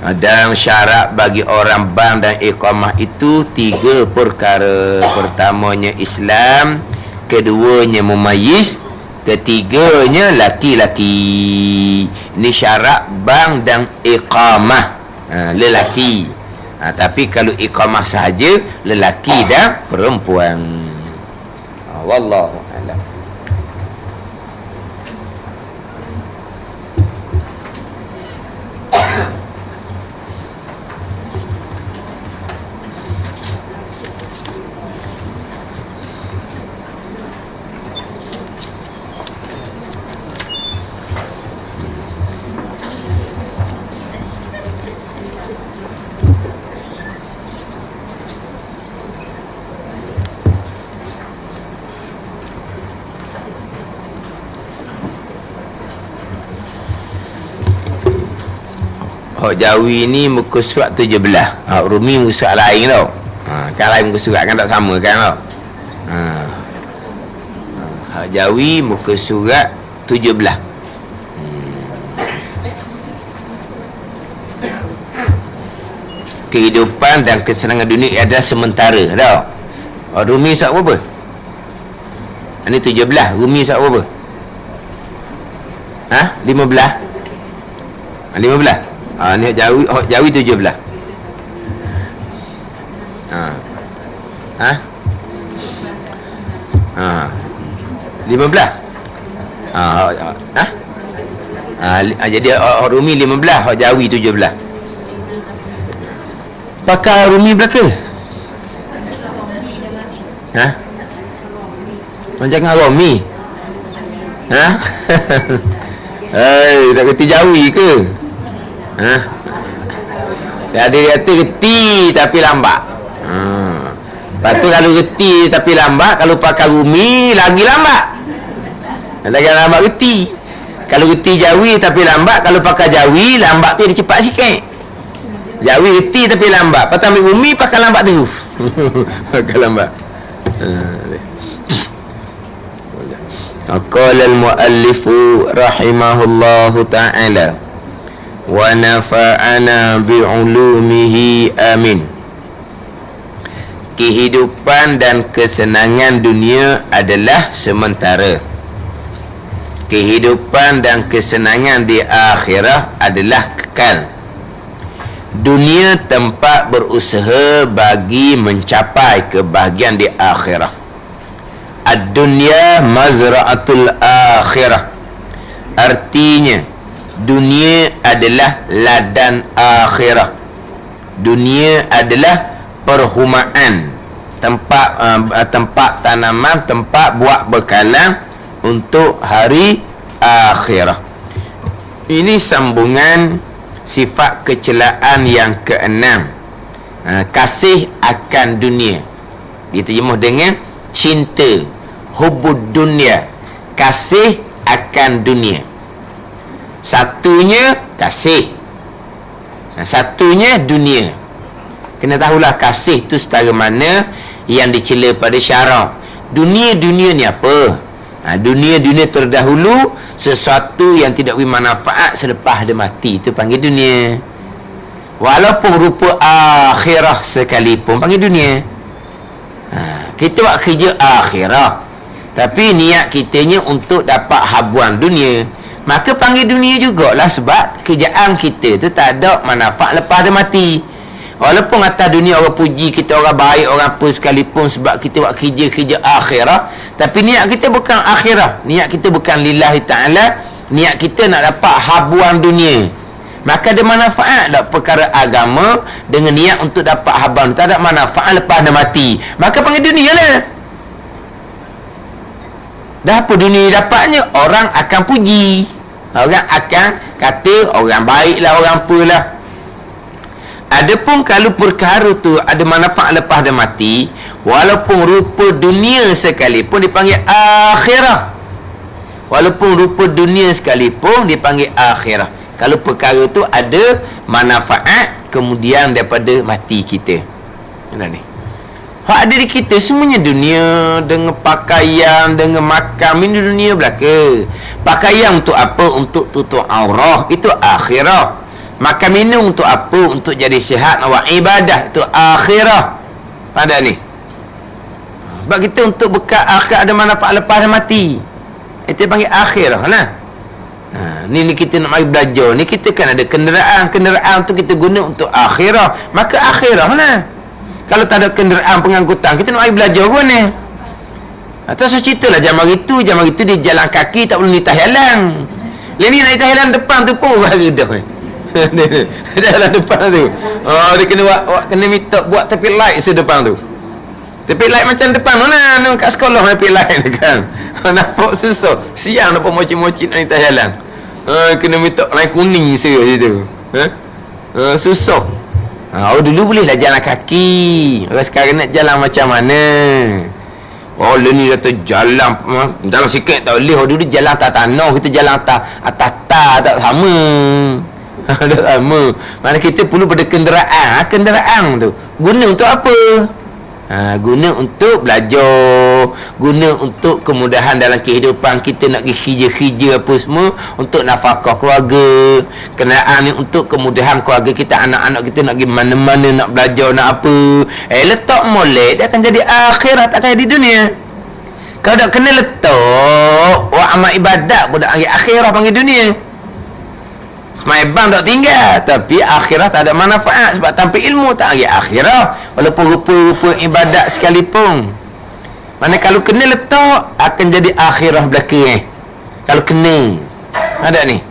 Dan syarat bagi orang bang dan iqamah itu 3 perkara. Pertamanya Islam, keduanya mumayyiz, ketiganya laki-laki. Ini syarat bang dan iqamah, lelaki. Tapi kalau iqamah sahaja, lelaki dan perempuan. Wallahu a'lam. Hak Jawi ni muka surat 17. Hak Rumi muka surat lain tau. Kan lain muka surat kan tak sama kan tau. Hak Jawi muka surat 17. Kehidupan dan kesenangan dunia adalah sementara tau. Hak Rumi surat berapa? Ini 17. Rumi surat berapa? 15. 15. Ni hak Jawi 17. 15. Jadi hak Rumi 15, hak Jawi 17. Pakai Rumi belaka? Jangan Rumi. Tak kerti Jawi ke? Dia kata reti tapi lambat. Lepas tu kalau reti tapi lambat, kalau pakai Rumi lagi lambat. Lagi lambat reti. Kalau reti Jawi tapi lambat, kalau pakai Jawi lambat tu dia cepat sikit. Jawi reti tapi lambat. Lepas tu ambil Rumi pakai lambat tu. Pakai lambat. Qala al-muallifu rahimahullahu ta'ala wa nafa'ana bi'ulumihi amin. Kehidupan dan kesenangan dunia adalah sementara. Kehidupan dan kesenangan di akhirat adalah kekal. Dunia tempat berusaha bagi mencapai kebahagiaan di akhirat. Ad-dunya mazra'atul akhirah. Artinya dunia adalah ladang akhirah. Dunia adalah perhumaan, tempat tanaman, tempat buat bekalan untuk hari akhirah. Ini sambungan sifat kecelaan yang keenam. Kasih akan dunia diterjemah dengan cinta, hubud dunia, kasih akan dunia. Satunya kasih, satunya dunia. Kena tahulah kasih tu setara mana yang dicela pada syarak. Dunia ni apa? Dunia terdahulu, sesuatu yang tidak bermanfaat selepas dia mati, itu panggil dunia. Walaupun rupa akhirah sekalipun panggil dunia. Kita buat kerja akhirah, tapi niat kitanya untuk dapat habuan dunia, maka panggil dunia jugalah. Sebab kerjaan kita tu tak ada manfaat lepas dia mati. Walaupun atas dunia orang puji kita, orang baik, orang apa sekalipun, sebab kita buat kerja akhirah, tapi niat kita bukan akhirah. Niat kita bukan lillahi ta'ala. Niat kita nak dapat habuan dunia. Maka ada manfaat tak perkara agama dengan niat untuk dapat haban, tak ada manfaat lepas dah mati, maka panggil dunia lah. Dah apa dunia dapatnya? Orang akan puji, orang akan kata orang baik lah, orang apalah. Adapun kalau perkara tu ada manfaat lepas dah mati, walaupun rupa dunia sekalipun dipanggil akhirah. Walaupun rupa dunia sekalipun dipanggil akhirah, kalau perkara tu ada manfaat kemudian daripada mati kita. Mana ni? Hak ada di kita semuanya dunia, dengan pakaian, dengan makan, ini dunia belaka. Pakaian untuk apa? Untuk tutup aurah, itu akhirah. Makan minum untuk apa? Untuk jadi sihat, awak ibadah, itu akhirah. Pada ni. Sebab kita untuk bekal akhir ada manfaat lepas dah mati. Itu panggil akhirah lah. Ni kita nak mari belajar. Ni kita kan ada kenderaan. Kenderaan tu kita guna untuk akhirah. Maka akhirah lah. Kalau tak ada kenderaan pengangkutan, kita nak mari belajar pun ni. Atau saya ceritalah zaman itu dia jalan kaki, tak perlu nitah jalan. Lain ni nak nitah jalan depan tu pun orang redah ni. Jalan depan tu. Oh, dia kena kena minta buat tepi light sedepan tu. Tepi light macam depan mana? Kat sekolah tepi light kan. Nampak susah. Siang nampak moci-moci nak nitah jalan. Kena minta line kuning situ. Susah. Dulu bolehlah jalan kaki. Orang sekarang nak jalan macam mana? Ni kata jalan sikit tak boleh. Dulu jalan atas tanah, kita jalan atas tak sama. Tak sama. Mana kita perlu pada kenderaan. Kenderaan tu guna untuk apa? Guna untuk belajar, guna untuk kemudahan dalam kehidupan kita, nak pergi kerja apa semua, untuk nafkah keluarga. Kenderaan ni untuk kemudahan keluarga kita, anak-anak kita nak pergi mana-mana, nak belajar, nak apa. Letak molek, dia akan jadi akhirat, tak akan jadi dunia. Kalau tak kena letak buat amal ibadat pun tak panggil akhirat, panggil dunia. Semaibang tak tinggal, tapi akhirah tak ada manfaat. Sebab tanpa ilmu tak panggil akhirah, walaupun rupa-rupa ibadat sekalipun. Mana kalau kena letak akan jadi akhirah belaka. Kalau kena ada ni,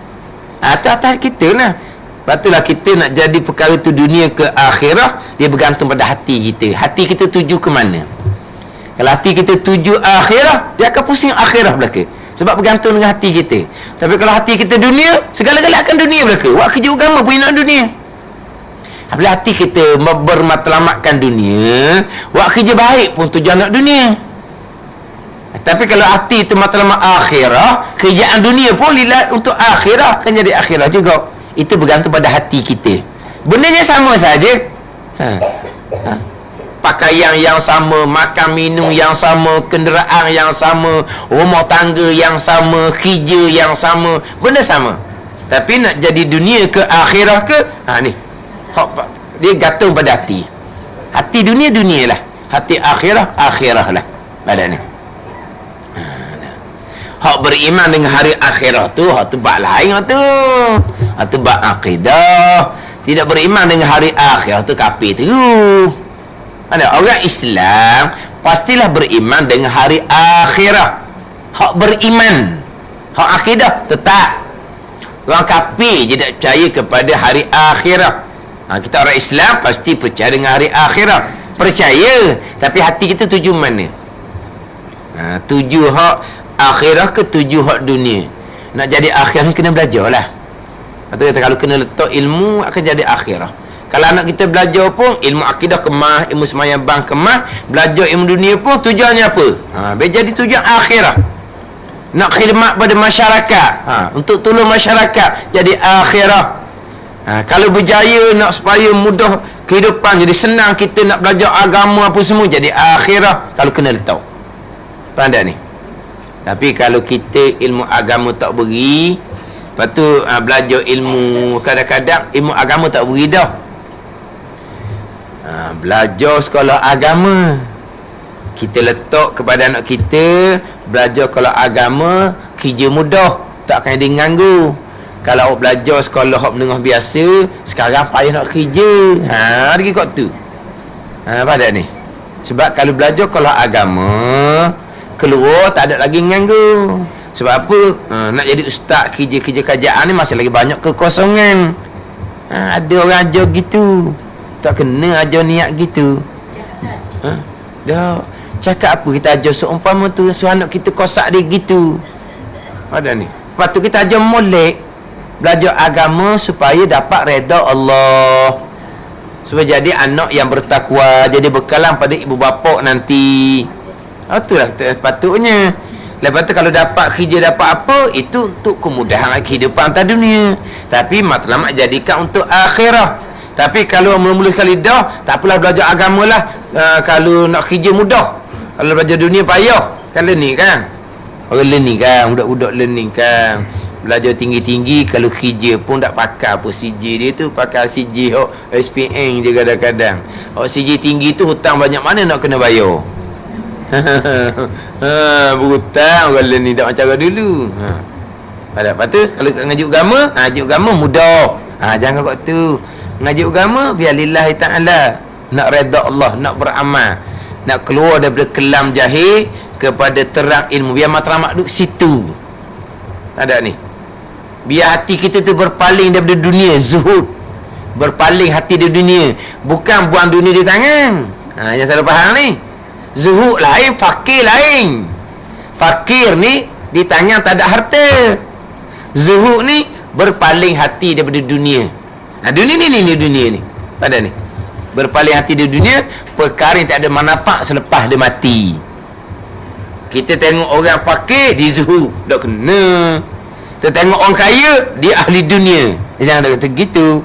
atas kita lah. Lepas tu lah kita nak jadi perkara tu dunia ke akhirah, dia bergantung pada hati kita. Hati kita tuju ke mana? Kalau hati kita tuju akhirah, dia akan pusing akhirah belaka. Sebab bergantung dengan hati kita. Tapi kalau hati kita dunia, segala-gala akan dunia belaka. Buat kerja agama pun nak dunia. Apabila hati kita bermatlamatkan dunia, buat kerja baik pun tujuan nak dunia. Tapi kalau hati itu matlamat akhirah, kerjaan dunia pun lilat untuk akhirah, akan jadi akhirah juga. Itu bergantung pada hati kita. Benarnya sama saja. Pakaian yang sama, makan minum yang sama, kenderaan yang sama, rumah tangga yang sama, kerja yang sama, benda sama. Tapi nak jadi dunia ke akhirah ke, ni dia gantung pada hati. Hati dunia lah, hati akhirah lah. Pada ni hak beriman dengan hari akhirah tu, hak tu bab lain tu. Hak tu bab akidah. Tidak beriman dengan hari akhirah tu kafir tu. Ada orang Islam pastilah beriman dengan hari akhirah. Hak beriman, hak akidah tetap. Orang kafir je tak percaya kepada hari akhirah. Kita orang Islam pasti percaya dengan hari akhirah. Percaya, tapi hati kita tuju mana? Tuju hak akhirah ke tuju hak dunia? Nak jadi akhirah kena belajar lah. Atau kata kalau kena letak ilmu akan jadi akhirah. Kalau anak kita belajar pun ilmu akidah kemah, ilmu semayang bang kemah, belajar ilmu dunia pun tujuannya apa? Biar jadi tujuan akhirah. Nak khidmat pada masyarakat, untuk tolong masyarakat, jadi akhirah. Kalau berjaya nak supaya mudah kehidupan, jadi senang kita nak belajar agama apa semua, jadi akhirah. Kalau kena letak. Pandai ni. Tapi kalau kita ilmu agama tak beri, lepas tu belajar ilmu, kadang-kadang ilmu agama tak beri dah. Belajar sekolah agama, kita letak kepada anak kita belajar sekolah agama, kerja mudah, tak akan dia nganggu. Kalau awak belajar sekolah hak menengah biasa, sekarang payah nak kerja. Lagi kot tu. Pada ni. Sebab kalau belajar sekolah agama, keluar tak ada lagi nganggu. Sebab apa? Nak jadi ustaz, kerja-kerja kerajaan ni masih lagi banyak kekosongan. Ada orang ajar gitu. Tak kena ajar niat gitu. Dah. Cakap apa kita ajar seumpama tu, anak kita kosak dia gitu. Ada ni. Lepas tu kita ajar molek, belajar agama supaya dapat redha Allah. Supaya jadi anak yang bertakwa, jadi bekalan pada ibu bapa nanti. Itulah sepatutnya. Lepas tu kalau dapat kerja, dapat apa, itu untuk kemudahan kehidupan atas dunia. Tapi matlamat jadikan untuk akhirah. Tapi kalau mula-mula sekali dah, tak apalah belajar agama lah. Kalau nak kerja mudah. Kalau belajar dunia payah. Kan learning kan? Orang learning kan, budak-budak learning kan. Belajar tinggi-tinggi, kalau kerja pun tak pakai apa CJ dia tu, pakai CJ SPN je kadang-kadang. CJ tinggi tu hutang banyak mana nak kena bayar. Berhutang orang learning tak macam dulu. Lepas tu kalau ngaji agama mudah. Jangan kau tu. Ngaji agama biar lillahi ta'ala, nak redha Allah, nak beramal, nak keluar daripada kelam jahil kepada terang ilmu, biar matlamat duduk situ. Ada ni, biar hati kita tu berpaling daripada dunia, zuhud, berpaling hati dari dunia, bukan buang dunia di tangan. Yang salah faham ni. Zuhud lain, fakir lain. Fakir ni di tangan tak ada harta. Zuhud ni berpaling hati daripada dunia. Dunia ni pada ni, berpaling hati dari dunia, perkara yang tak ada manfaat selepas dia mati. Kita tengok orang fakir, dia zuhud, tak kena. Kita tengok orang kaya, dia ahli dunia. Jangan kata gitu.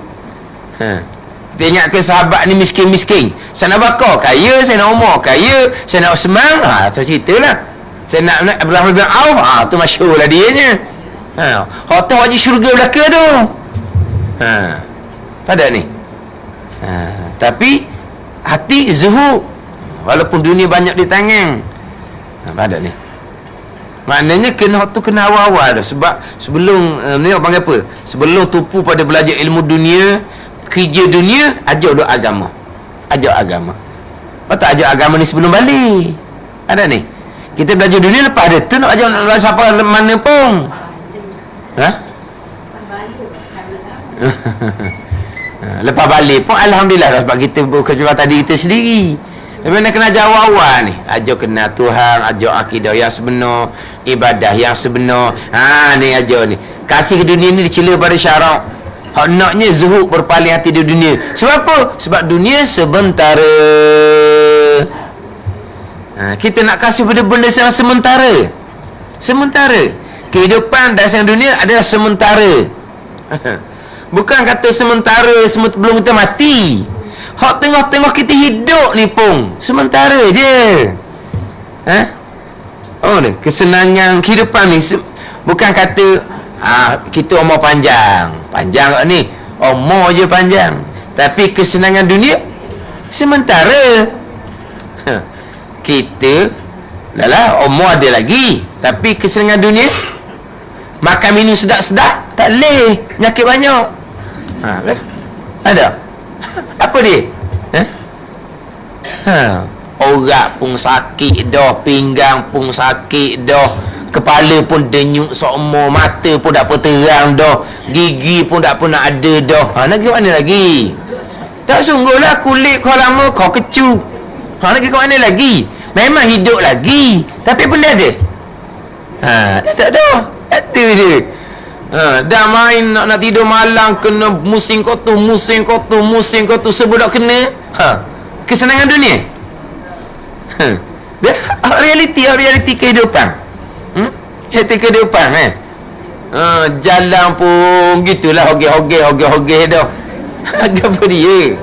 Kita ingatkan sahabat ni miskin-miskin. Saya nak bakar, kaya. Saya nak Umar, kaya. Saya nak Osman, tu ceritalah. Saya nak Abraham bin Auf, tu masyhur lah dia nya. Hotel wajib syurga belaka tu. Pada ni. Tapi hati zuhud, walaupun dunia banyak di tangan. Pada ni. Maknanya kena awal-awal dah. Sebab sebelum ni orang panggil apa? Sebelum tupu pada belajar ilmu dunia, kerja dunia, ajar duk agama. Ajar agama. Patut ajar agama ni sebelum balik. Ada ni. Kita belajar dunia, lepas ada tu nak ajar siapa mana pun. Lepas balik pun alhamdulillah, sebab kita berkecuali tadi kita sendiri. Tapi nak kena ajar awal ni, ajar kenal Tuhan, ajar akidah yang sebenar, ibadah yang sebenar. Ni ajar ni. Kasih ke dunia ni dicela pada syarak. Hak naknya zuhud, berpaling hati di dunia. Sebab apa? Sebab dunia sementara. Kita nak kasih pada benda yang sementara. Sementara. Kehidupan dasar dunia adalah sementara. Bukan kata sementara sebelum kita mati. Hak tengah-tengah kita hidup ni pun sementara je. Ni kesenangan kehidupan ni bukan kata kita umur panjang kat ni, umur je panjang, tapi kesenangan dunia sementara. Kita dah umur ada lagi, tapi kesenangan dunia, makan minum sedap-sedap tak boleh, penyakit banyak. Ada apa dia? Orak pun sakit dah, pinggang pun sakit dah, kepala pun denyut seumur, mata pun tak apa terang dah, gigi pun tak pernah ada dah. Nak ke mana lagi? Tak sungguhlah kulit kau lama, kau kecu. Nak ke mana lagi? Memang hidup lagi, tapi benda ada? Tak ada. Itu je. Dah main nak tidur malam, kena musim kotor, sebut tak kena. Kesenangan dunia. Realiti kehidupan. Realiti kehidupan. Jalan pun gitulah, hogeh dah. Apa dia?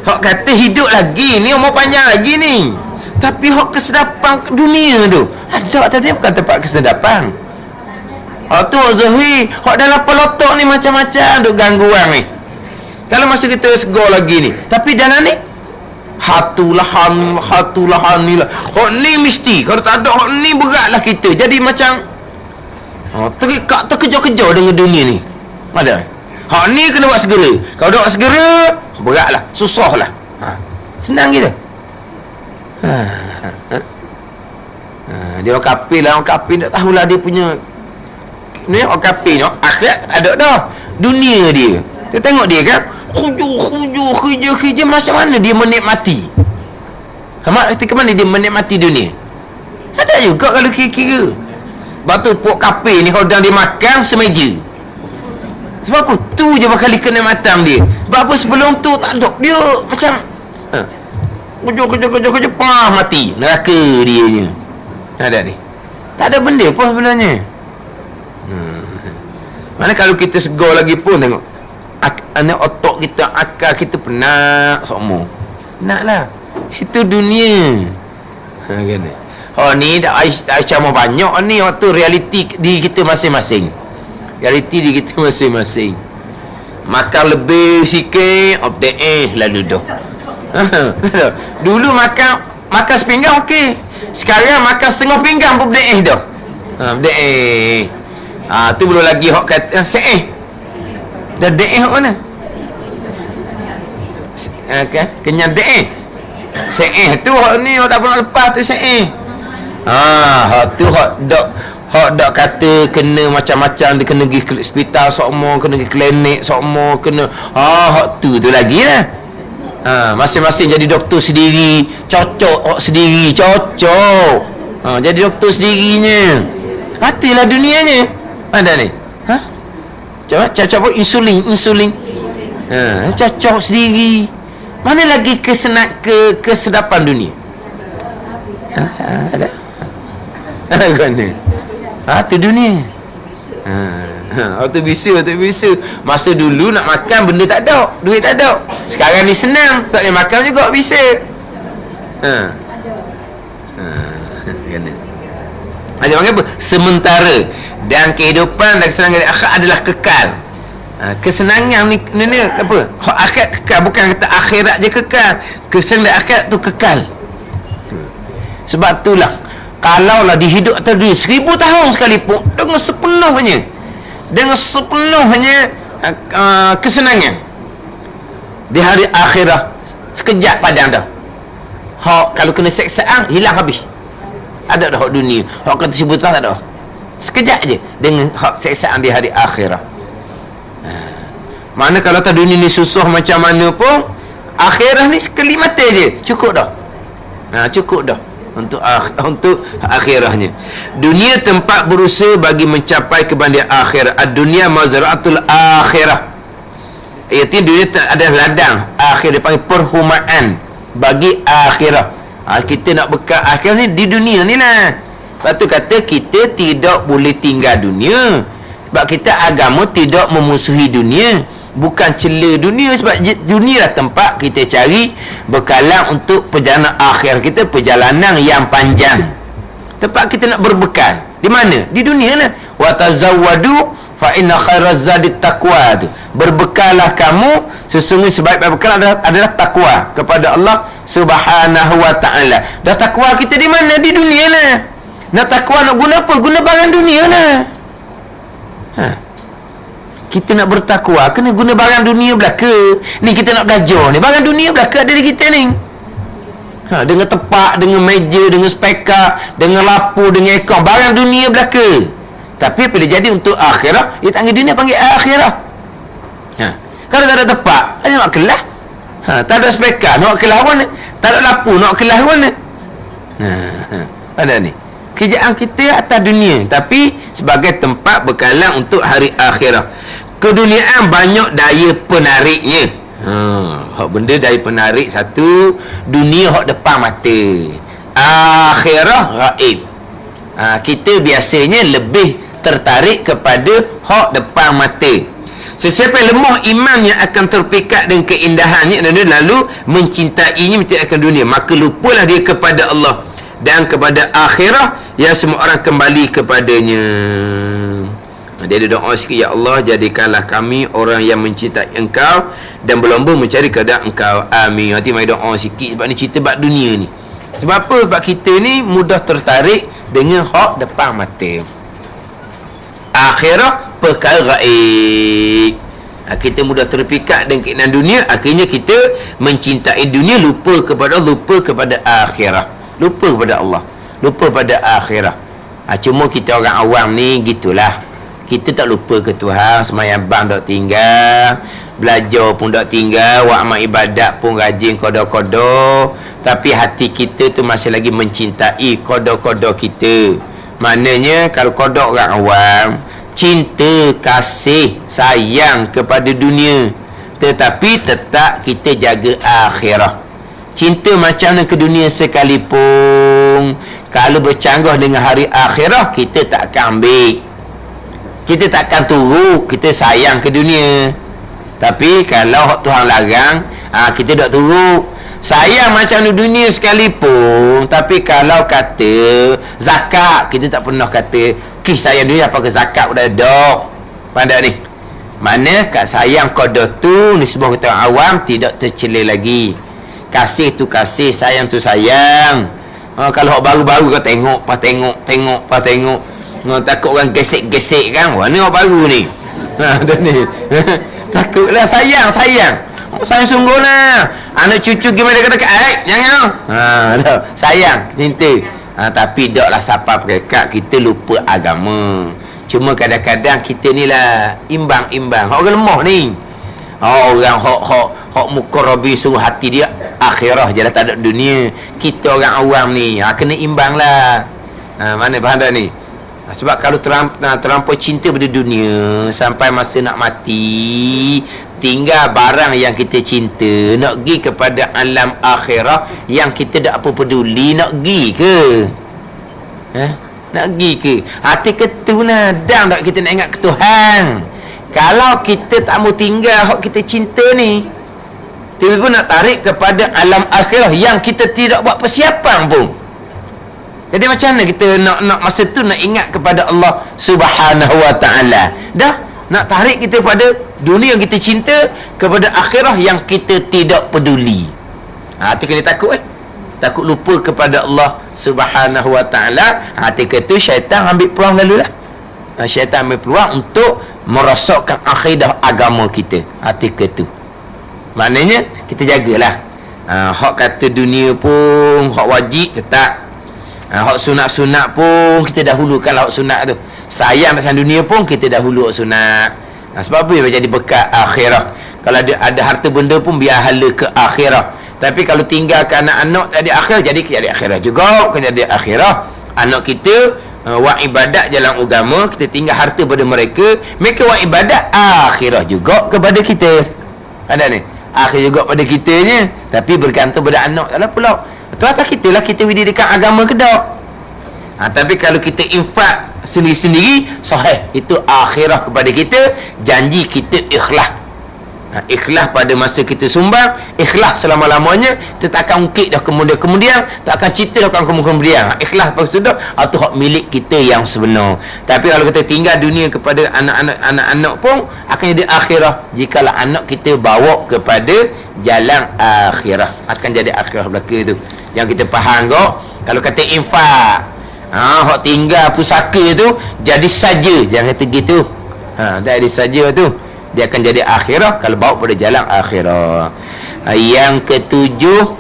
Hak kata hidup lagi ni, umur panjang lagi ni, tapi hak kesedapan dunia tu ada tak? Dia bukan tempat kesedapan. Tu Zuhri, hak dalam pelotok ni macam-macam duk gangguan ni. Kalau masa kita segar lagi ni, tapi dalam ni hatulahan ni lah. Hak ni mesti, kalau tak ada hak ni beratlah kita. Jadi macam terkejar-kejar dengan dunia ni. Ada. Hak ni kena buat segera. Kalau tak buat segera, beratlah, susahlah. Senang kita. Dia orang kafir lah, orang kafir tak tahulah dia punya ni. Orang kafir ni akhirat ada dah, dunia dia. Kita tengok dia kan, kerja macam mana dia menikmati. Ketika mana dia menikmati dunia. Ada juga kalau kira-kira. Sebab tu pok kafir ni kalau dia makan semeja. Sebab apa? Tu je bakal kenikmatan dia. Sebab apa sebelum tu tak ada. Dia macam kerja pah mati. Neraka dia je. Ada ni. Tak ada benda pun sebenarnya. Mana kalau kita segar lagi pun tengok. Otak kita, akal kita penat semua. Penatlah. Itu dunia. Kan? Ni dah Aisyah mau banyak ni waktu realiti di kita masing-masing. Realiti di kita masing-masing. Makan lebih sikit, lalu dah. Dulu makan sepinggan okey. Sekarang makan setengah pinggan pun dah. Tu belum lagi hok kata dah hok mana? Kenyang tu hok ni hok tak pernah lepas tu hok tu hok dak kata kena macam-macam, dia kena pergi ke hospital semua, kena pergi klinik semua, kena hok tu lagi lah. Masing-masing jadi doktor sendiri, cocok sendiri, jadi doktor sendirinya. Hatilah dunianya. Ada ni. Cocok pun insulin. Cocok sendiri. Mana lagi kesedapan dunia? Ada. Kan ni. Tu dunia. Tu bisa. Masa dulu nak makan benda tak ada, duit tak ada. Sekarang ni senang, tak boleh makan juga bisa. Kan ni. Macam apa? Sementara. Dan kehidupan dan kesenangan akhirat adalah kekal. Kesenangan ni apa? Akhirat kekal, bukan kata akhirat je kekal. Kesenangan akhirat tu kekal. Sebab itulah kalaulah dihidup atas dunia 1000 tahun sekalipun dengan sepenuhnya kesenangan, di hari akhirat sekejap padam dah. Kalau kena seksaan hilang habis. Ada dah dunia. Kata 1000 tahun tak ada. Sekejap je dengan seksaan di hari akhirat. Mana kalau tak dunia ni susah macam mana pun, akhirat ni sekali mata je cukup dah. Cukup dah untuk akhirahnya. Dunia tempat berusaha bagi mencapai kebahagiaan akhirat. Dunia mazra'atul akhirah. Iaitu dunia ada ladang akhir, dipanggil perhumaan bagi akhirat. Kita nak bekal akhir ni di dunia ni lah. Sebab tu kata kita tidak boleh tinggal dunia. Sebab kita agama tidak memusuhi dunia, bukan cela dunia. Sebab dunia lah tempat kita cari bekalan untuk perjalanan akhir kita, perjalanan yang panjang. Tempat kita nak berbekal di mana? Di dunia lah. Wa tazawwadu fa inna khairaz zadi taqwa. Berbekallah kamu, sesungguhnya sebaik-baik bekal adalah takwa kepada Allah Subhanahu wa taala. Dah takwa kita di mana? Di dunia lah. Nak takwa nak guna apa? Guna barang dunia lah. Kita nak bertakwa kena guna barang dunia belaka. Ni kita nak belajar ni, barang dunia belaka ada di kita ni. Dengan tepak, dengan meja, dengan speaker, dengan lampu, dengan ekor, barang dunia belaka. Tapi bila jadi untuk akhirat, dia panggil dunia panggil akhirat. Kalau tak ada tepak, ada nak kelah. Tak ada speaker, nak kelah mana? Tak ada lampu, nak kelah mana? Ada ni. Kerjaan kita atas dunia, tapi sebagai tempat bekalan untuk hari akhirat. Keduniaan banyak daya penariknya. Hak benda daya penarik satu, dunia hak depan mata, akhirah gaib. Kita biasanya lebih tertarik kepada hak depan mata. Sesiapa yang lemah imannya akan terpikat dengan keindahannya dan lalu mencintainya, mencintaikan dunia, maka lupalah dia kepada Allah dan kepada akhirah yang semua orang kembali kepadanya. Dia ada doa sikit, ya Allah jadikanlah kami orang yang mencintai Engkau dan berlomba mencari keadaan Engkau, amin. Nanti mai doa sikit sebab ni cerita bab dunia ni. Sebab apa? Sebab kita ni mudah tertarik dengan hak depan mata. Akhirah perkara gaib. Kita mudah terpikat dengan keinginan dunia, akhirnya kita mencintai dunia, lupa kepada akhirat, lupa kepada Allah. lupa pada akhirat. Cuma kita orang awam ni gitulah. Kita tak lupa ke Tuhan, sembahyang bang tak tinggal, belajar pun tak tinggal, buat amal ibadat pun rajin kodo-kodo, tapi hati kita tu masih lagi mencintai kodo-kodo kita. Maknanya kalau kodok orang awam, cinta, kasih, sayang kepada dunia, tetapi tetap kita jaga akhirat. Cinta macam mana ke dunia sekalipun, kalau bercanggah dengan hari akhirat, kita tak akan ambil. Kita tak akan turut, kita sayang ke dunia. Tapi kalau Tuhan larang, kita tak turut. Sayang macam di dunia sekalipun, tapi kalau kata zakat, kita tak pernah kata sayang dunia apa ke zakat udah ada. Pandai ni. Mana kat sayang qada tu nisbah kita awam tidak tercela lagi. Kasih tu kasih, sayang tu sayang. Kalau baru-baru kau tengok, pas tengok. Takut orang gesek-gesek kan. Wah, ni orang baru ni. Ni. Takutlah sayang. Sayang sungguh lah. Anak cucu gimana dekat-dekat. Jangan. Sayang, cinta. Tapi taklah siapa perekat kita lupa agama. Cuma kadang-kadang kita ni lah imbang-imbang. Orang lemah ni. Orang hok muqarrabi suruh hati dia akhirah je lah, tak ada dunia. Kita orang awam ni kena imbang lah. Mana faham tak ni? Sebab kalau terlampau cinta pada dunia sampai masa nak mati, tinggal barang yang kita cinta, nak pergi kepada alam akhirah yang kita tak apa peduli, nak pergi ke? Nak pergi ke? Hati ketuna dang tak kita nak ingat ke Tuhan. Kalau kita tak mau tinggal hak kita cinta ni, tiba-tiba nak tarik kepada alam akhirah yang kita tidak buat persiapan pun. Jadi macam mana kita nak masa tu nak ingat kepada Allah Subhanahu wa taala? Dah nak tarik kita pada dunia yang kita cinta kepada akhirah yang kita tidak peduli. Hati kita takut takut lupa kepada Allah Subhanahu wa taala. Hati kita syaitan ambil peluang lalulah. Syaitan ambil peluang untuk merosakkan akidah agama kita. Hati kita. Maknanya kita jagalah. Hak kata dunia pun hak wajib tetap. Hak sunat-sunat pun kita dahulukan hak sunat tu. Sayang pasal dunia pun kita dahulu hak sunat. Sebab apa dia jadi berkat akhirat. Kalau ada harta benda pun biar hala ke akhirat. Tapi kalau tinggalkan anak-anak jadi akhirat, jadi akhirat juga. Kena jadi akhirat. Anak kita buat ibadat jalan agama, kita tinggal harta pada mereka, mereka buat ibadat akhirat juga kepada kita. Ada ni? Akhir juga pada kitanya, tapi bergantung pada anak tak pula. Itu atas kita lah kita didikan agama ke tak. Tapi kalau kita infak sendiri-sendiri, sahih itu akhirah kepada kita, janji kita ikhlas. Ikhlas pada masa kita sumbang, ikhlas selama-lamanya, kita tak akan ungkit dah kemudian, tak akan cerita dah kemudian. Ikhlas pada sudah, itu hak milik kita yang sebenar. Tapi kalau kita tinggal dunia kepada anak-anak pun akan jadi akhirah. Jikalau anak kita bawa kepada jalan akhirah, akan jadi akhirah belaka tu. Yang kita faham kok, kalau kata infak, hak tinggal pusaka tu jadi saja, jangan kata gitu. Jadi saja tu, dia akan jadi akhirah kalau bawa pada jalan akhirah. Yang ketujuh,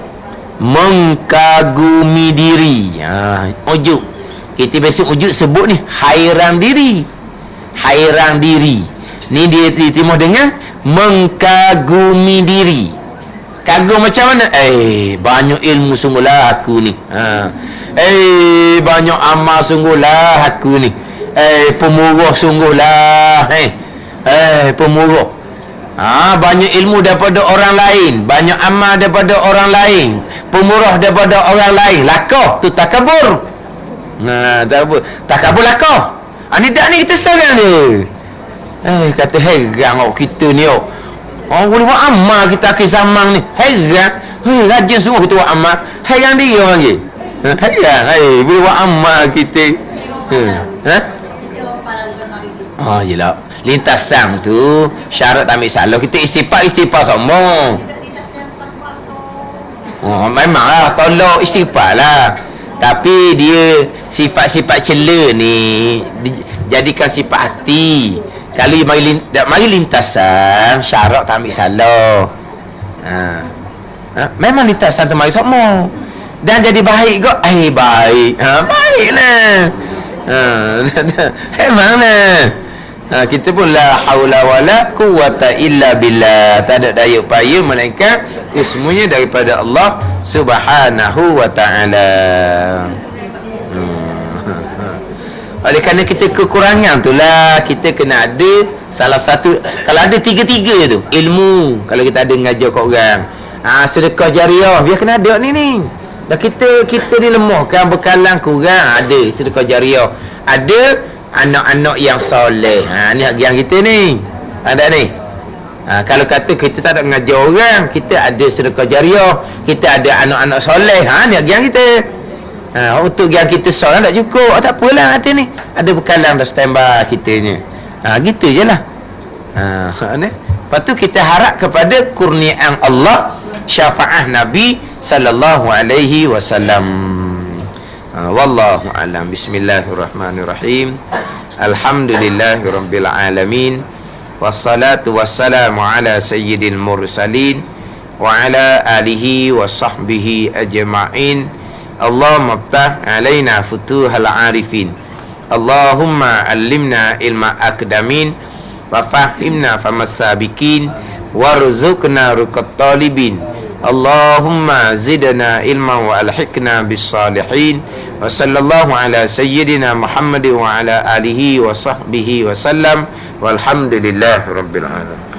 mengkagumi diri. Ujuk. Kita biasa ujuk sebut ni hairan diri. Hairan diri. Ni dia diterima dengan mengkagumi diri. Kagum macam mana? Banyak ilmu sungguhlah aku ni. Banyak amal sungguhlah aku ni. Pemurah sungguhlah. Pemurah. Banyak ilmu daripada orang lain, banyak amal daripada orang lain, pemurah daripada orang lain. Lakah tu takabur. Tak apa. Takabur lakah. Ni dak ni kita sekarang ni. Kata heran kita ni. Boleh buat amal kita akhir zaman ni. Heran. Rajin semua kita buat amal. Heran dia orang panggil. Heran. Boleh buat amal kita. Yelah. Lintasan tu syarat tak ambil salah. Kita istighfar semua. Memanglah tolak istighfar lah. Tapi dia sifat-sifat cela ni jadikan sifat hati. Kalau mari lintasan syarat tak ambil salah. Memang lintasan tu mari semua. Dan jadi baik ke? Baik. Baiklah. Mana? Kita pun la haula wala quwata illa billah. Tak ada daya upaya melainkan kesemuanya daripada Allah Subhanahu wa taala. Oleh kerana kita kekurangan itulah kita kena ada salah satu. Kalau ada tiga-tiga tu ilmu, kalau kita ada mengajar kat orang, sedekah jariah dia kena ada ni. Dah kita ni lemah kan, bekalan kurang, ada sedekah jariah, ada anak-anak yang soleh. Ni yang kita ni ada ni. Kalau kata kita tak ada mengajar orang, kita ada sedekah jariah, kita ada anak-anak soleh, ni yang kita. Untuk yang kita solat tak cukup, tak apalah, ada ni, ada bekalan dah standby kitanya. Gitu je lah. Lepas tu kita harap kepada kurniaan Allah, syafaat Nabi sallallahu alaihi wasallam. Wallahu alam. Bismillahirrahmanirrahim. Alhamdulillahirabbil alamin. Wassalatu wassalamu ala sayyidil mursalin wa ala alihi wa sahbihi ajma'in. Allahumma ftah alaina futuhal arifin. Allahumma allimna ilma akdamin wa fahimna famas sabiqin warzuqna ruqat talibin. Allahumma zidna ilma wa alhiqna bis salihin. Wa sallallahu ala sayyidina Muhammad wa ala alihi wa sahbihi wa sallam. Walhamdulillahi rabbil alamin.